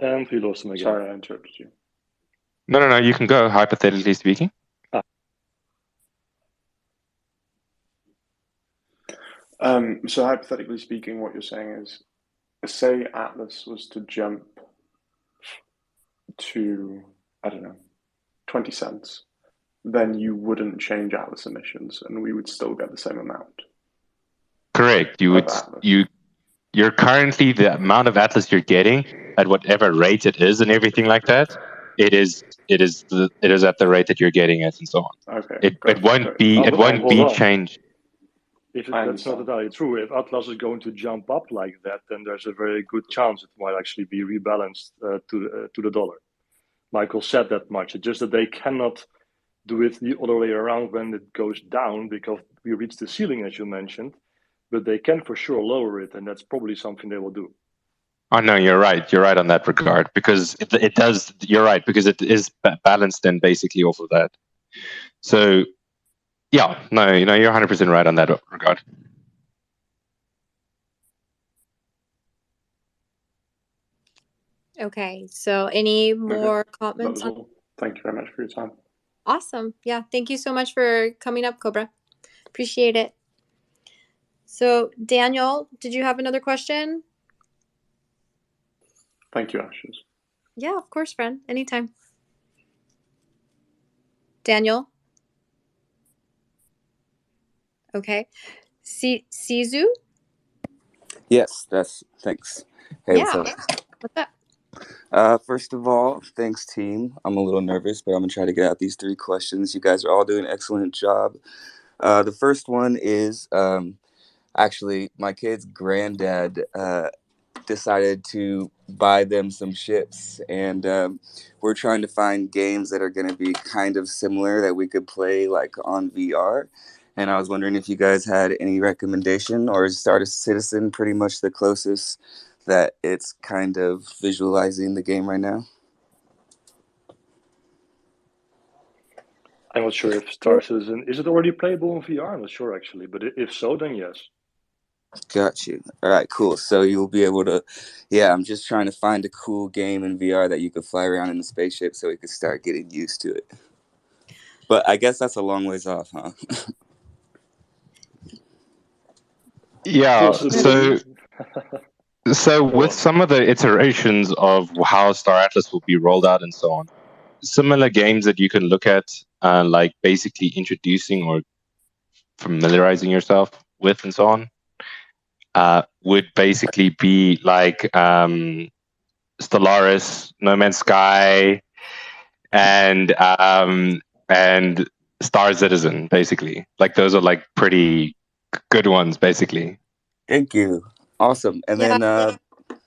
And we lost him again.
Sorry, I interrupted you.
No, you can go, hypothetically speaking.
So hypothetically speaking, what you're saying is, say Atlas was to jump to, I don't know, 20 cents, then you wouldn't change Atlas emissions, and we would still get the same amount.
Correct. You're currently the amount of Atlas you're getting at whatever rate it is and everything like that. It is at the rate that you're getting it and so on.
Okay.
It won't be changed.
If that's not entirely true, if Atlas is going to jump up like that, then there's a very good chance it might actually be rebalanced to the dollar. Michael said that much. It's just that they cannot do it the other way around when it goes down because we reached the ceiling, as you mentioned. But they can for sure lower it, and that's probably something they will do.
Oh no, you're right. You're right on that regard because it does. You're right because it is balanced then basically off of that. So, yeah, no, you're 100% right on that regard.
Okay, so any more comments?
That was all. Thank you very much for your time.
Awesome. Yeah, thank you so much for coming up, Cobra. Appreciate it. So, Daniel, did you have another question?
Thank you, Ashes.
Yeah, of course, friend. Anytime. Daniel? Okay. Sizu?
Yes, thanks. Hey,
Yeah.
what's up?
What's up?
First of all, thanks, team. I'm a little nervous, but I'm gonna try to get out these 3 questions. You guys are all doing an excellent job. The first one is actually my kid's granddad decided to buy them some ships, and we're trying to find games that are going to be kind of similar that we could play like on VR. And I was wondering if you guys had any recommendation, or is Star Citizen pretty much the closest that it's kind of visualizing the game right now?
I'm not sure if Star Citizen is it already playable in VR. I'm not sure actually, but if so, then yes.
Got you. All right, cool. So you'll be able to, yeah, I'm just trying to find a cool game in VR that you could fly around in the spaceship so we could start getting used to it. But I guess that's a long ways off, huh?
Yeah, so with some of the iterations of how Star Atlas will be rolled out and so on, similar games that you can look at, like basically introducing or familiarizing yourself with and so on, would basically be like Stellaris, No Man's Sky, and Star Citizen, basically. Like those are like pretty good ones, basically.
Thank you. Awesome. And
Yeah,
then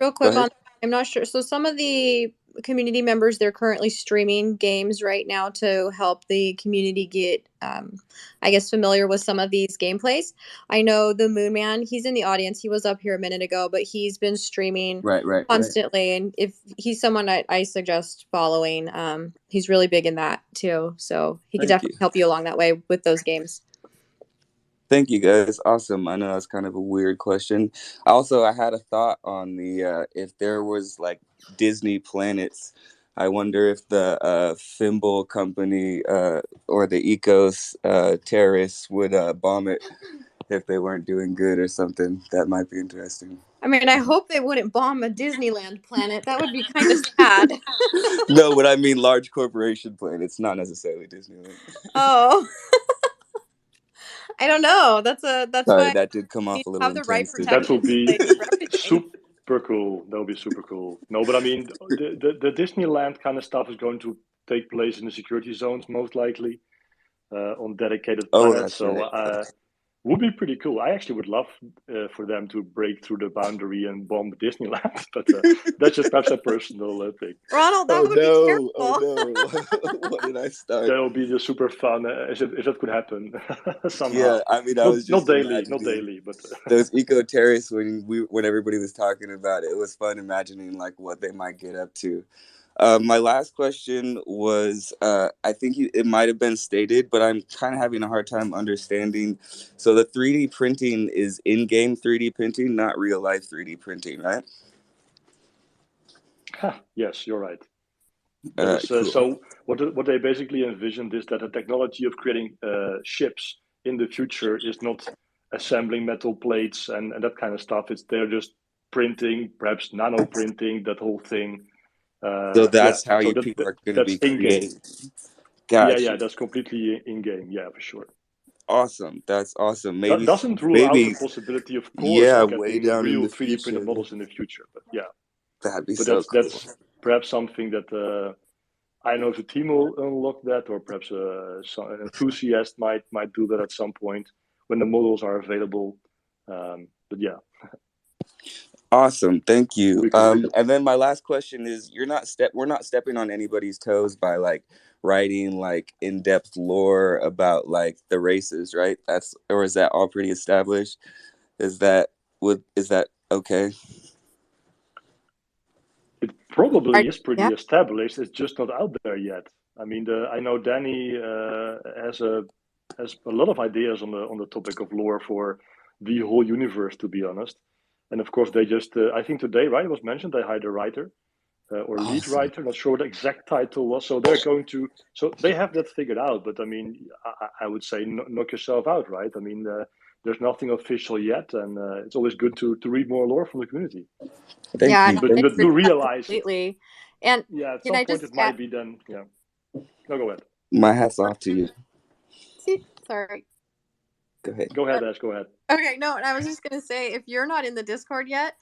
real quick on, I'm not sure. So some of the community members, they're currently streaming games right now to help the community get, I guess, familiar with some of these gameplays. I know the Moon Man, he's in the audience. He was up here a minute ago, but he's been streaming constantly. And if he's someone I suggest following, he's really big in that too. So he could definitely help you along that way with those games.
Thank you, guys. Awesome. I know that's kind of a weird question. Also, I had a thought on the if there was like Disney planets, I wonder if the Fimble company or the Ecos terrorists would bomb it if they weren't doing good or something. That might be interesting.
I mean, I hope they wouldn't bomb a Disneyland planet. That would be kind of sad.
No, but I mean large corporation planets, not necessarily Disneyland.
Oh. I don't know. That's
Sorry,
why
that did come off a little
have the right
intense.
That will be
protection.
super cool. That would be super cool. No, but I mean, the Disneyland kind of stuff is going to take place in the security zones, most likely, on dedicated planets. Would be pretty cool. I actually would love for them to break through the boundary and bomb Disneyland, but that's just perhaps a personal thing.
Ronald, that would be terrible.
Oh no! What did I start?
That would be just super fun if that could happen somehow.
Yeah, I mean, I was just
not daily, but
those eco terrorists when everybody was talking about it, it was fun imagining like what they might get up to. My last question was, I think it might have been stated, but I'm kind of having a hard time understanding. So the 3D printing is in-game 3D printing, not real-life 3D printing, right?
Yes, you're right.
Cool.
So what they basically envisioned is that the technology of creating ships in the future is not assembling metal plates and that kind of stuff. They're just printing, perhaps nano printing, that whole thing.
So that's how people are going to be creating.
Yeah, that's completely in game. Yeah, for sure.
Awesome. That's awesome.
That
Maybe
doesn't rule out the
maybe
possibility, of course,
yeah,
of
way
getting
down in
real
the
3D printed
future.
models in the future. But yeah,
That'd be
but
so cool.
that's perhaps something that I don't know if the team will unlock that, or perhaps an enthusiast might do that at some point when the models are available. But yeah.
Awesome. Thank you.
Cool.
And then my last question is we're not stepping on anybody's toes by like writing like in-depth lore about like the races, right? Or is that all pretty established? Is that okay?
It probably is pretty established. It's just not out there yet. I mean, I know Danny has a lot of ideas on the topic of lore for the whole universe, to be honest. And of course, they just I think today, right, it was mentioned they hired a writer or lead writer. Not sure what the exact title was. So they have that figured out. But I mean, I would say knock yourself out, right? I mean, there's nothing official yet, and it's always good to read more lore from the community.
Thank you.
But to realize
completely. And
yeah, at
can
some
I
point
just
it might be then. Yeah. No, go ahead.
My hat's off to you.
Sorry.
Go ahead.
Go ahead, Ash. Go ahead.
Okay, no, and I was just gonna say, if you're not in the Discord yet,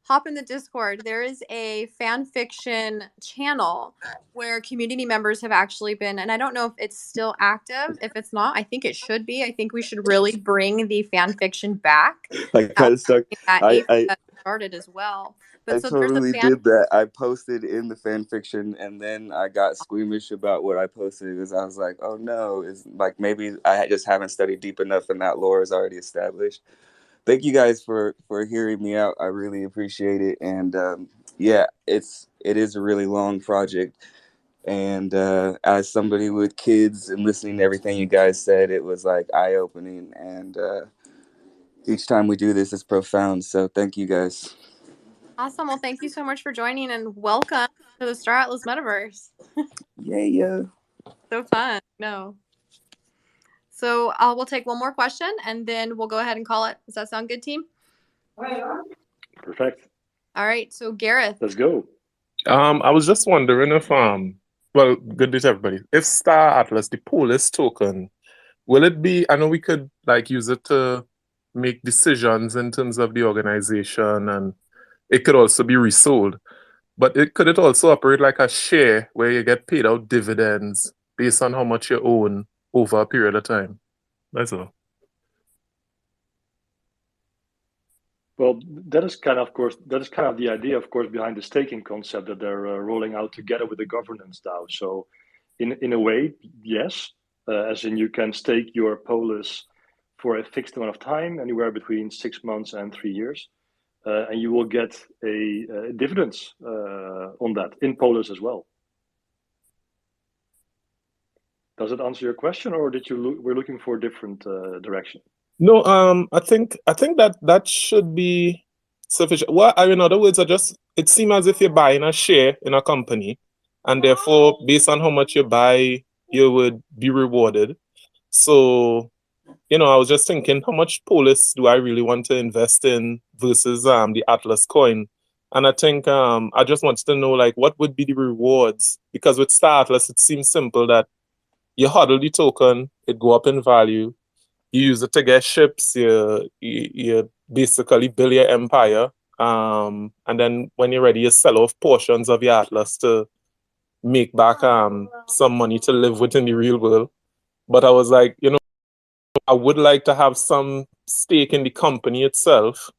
hop in the Discord. There is a fan fiction channel where community members have actually been, and I don't know if it's still active. If it's not, I think it should be. I think we should really bring the fan fiction back.
I kind of stuck. I
started as well.
I totally did that. I posted in the fan fiction, and then I got squeamish about what I posted because I was like, "Oh no!" It's like maybe I just haven't studied deep enough, and that lore is already established. Thank you guys for hearing me out. I really appreciate it, and yeah, it is a really long project. And as somebody with kids and listening to everything you guys said, it was like eye opening. And each time we do this, it's profound. So thank you guys.
Awesome. Well, thank you so much for joining, and welcome to the Star Atlas Metaverse.
Yeah.
So fun. No. So we'll take one more question, and then we'll go ahead and call it. Does that sound good, team?
Perfect.
All right. So Gareth.
Let's go.
I was just wondering if well, good day to everybody. If Star Atlas, the Polis token, will it be? I know we could like use it to make decisions in terms of the organization, and it could also be resold. But could it also operate like a share where you get paid out dividends based on how much you own over a period of time? That's all.
Well, that is kind of the idea, of course, behind the staking concept that they're rolling out together with the governance DAO. So, in a way, yes, as in you can stake your polis for a fixed amount of time, anywhere between 6 months and 3 years, and you will get a dividends on that in polis as well. Does it answer your question, or we're looking for a different direction?
No, I think that should be sufficient. Well, in other words, it seems as if you're buying a share in a company, and therefore, based on how much you buy, you would be rewarded. So, I was just thinking, how much polis do I really want to invest in versus the Atlas coin? And I think I just wanted to know, like, what would be the rewards? Because with Star Atlas, it seems simple that you hodl the token, it go up in value. You use it to get ships. You basically build your empire. And then when you're ready, you sell off portions of your Atlas to make back some money to live within the real world. But I was like, I would like to have some stake in the company itself.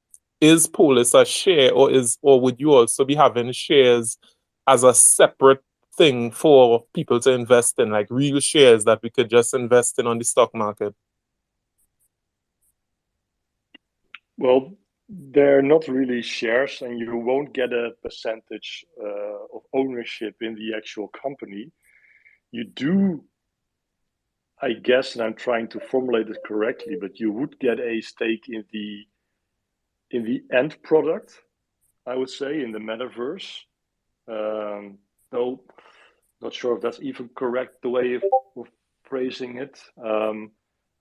Is Polis a share, or would you also be having shares as a separate thing for people to invest in, like real shares that we could just invest in on the stock market?
Well, they're not really shares, and you won't get a percentage of ownership in the actual company. You do, I guess, and I'm trying to formulate it correctly, but you would get a stake in the end product, I would say, in the metaverse. Though, not sure if that's even correct the way of phrasing it.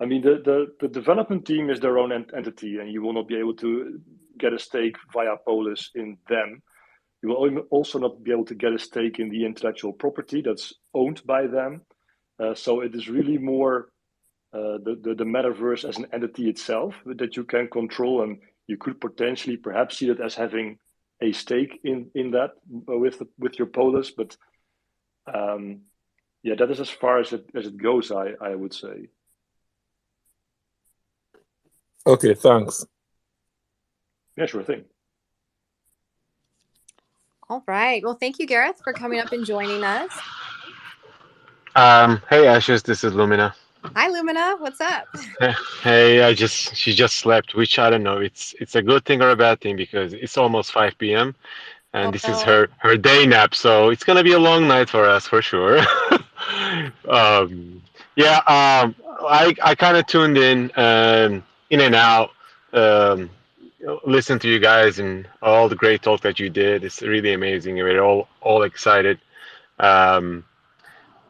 I mean, the development team is their own entity, and you will not be able to get a stake via Polis in them. You will also not be able to get a stake in the intellectual property that's owned by them. So it is really more the metaverse as an entity itself that you can control, and you could potentially perhaps see it as having a stake in that with your polis. But yeah, that is as far as it goes, I would say.
Okay, thanks.
Yeah, sure thing.
All right. Well, thank you, Gareth, for coming up and joining us.
Hey Ashes, this is Lumina.
Hi, Lumina. What's up?
Hey, she just slept, which I don't know. It's a good thing or a bad thing because it's almost 5 p.m. and
Oh,
this is
no.
her day nap, so it's gonna be a long night for us for sure. um, yeah, I kind of tuned in and out. Um, Listen to you guys and all the great talk that you did. It's really amazing. We're all excited. Um,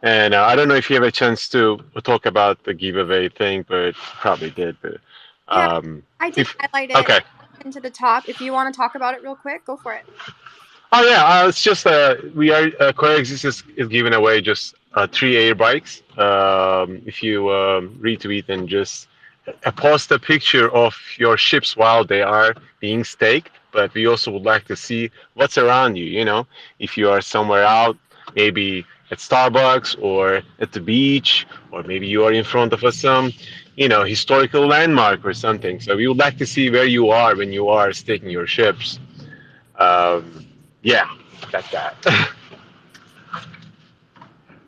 And I don't know if you have a chance to talk about the giveaway thing, but probably did. But
Yeah, I did
if
highlight it
okay.
into the top. If you want to talk about it real quick, go for it.
Oh yeah, it's just we are Coexist is giving away just 3 air bikes. If you retweet and just post a picture of your ships while they are being staked. But we also would like to see what's around you. You know, if you are somewhere out, maybe at Starbucks or at the beach, or maybe you are in front of some, historical landmark or something. So we would like to see where you are when you are staking your ships. Um, yeah, that's that.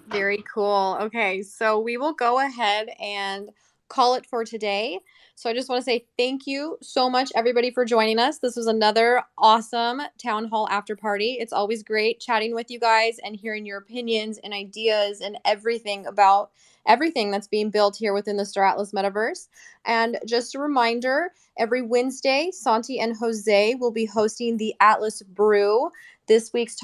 Very cool. Okay, so we will go ahead and call it for today. So I just want to say thank you so much, everybody, for joining us. This was another awesome town hall after party. It's always great chatting with you guys and hearing your opinions and ideas and everything about everything that's being built here within the Star Atlas metaverse. And just a reminder, every Wednesday, Santi and Jose will be hosting the Atlas Brew. Next week's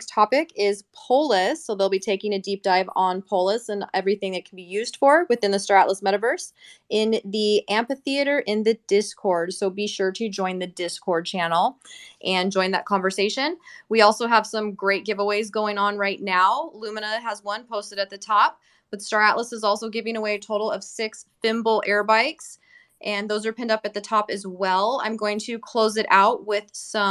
topic is Polis. So they'll be taking a deep dive on Polis and everything it can be used for within the Star Atlas metaverse in the amphitheater in the Discord. So be sure to join the Discord channel and join that conversation. We also have some great giveaways going on right now. Lumina has one posted at the top, but Star Atlas is also giving away a total of 6 Thimble air bikes, and those are pinned up at the top as well. I'm going to close it out with some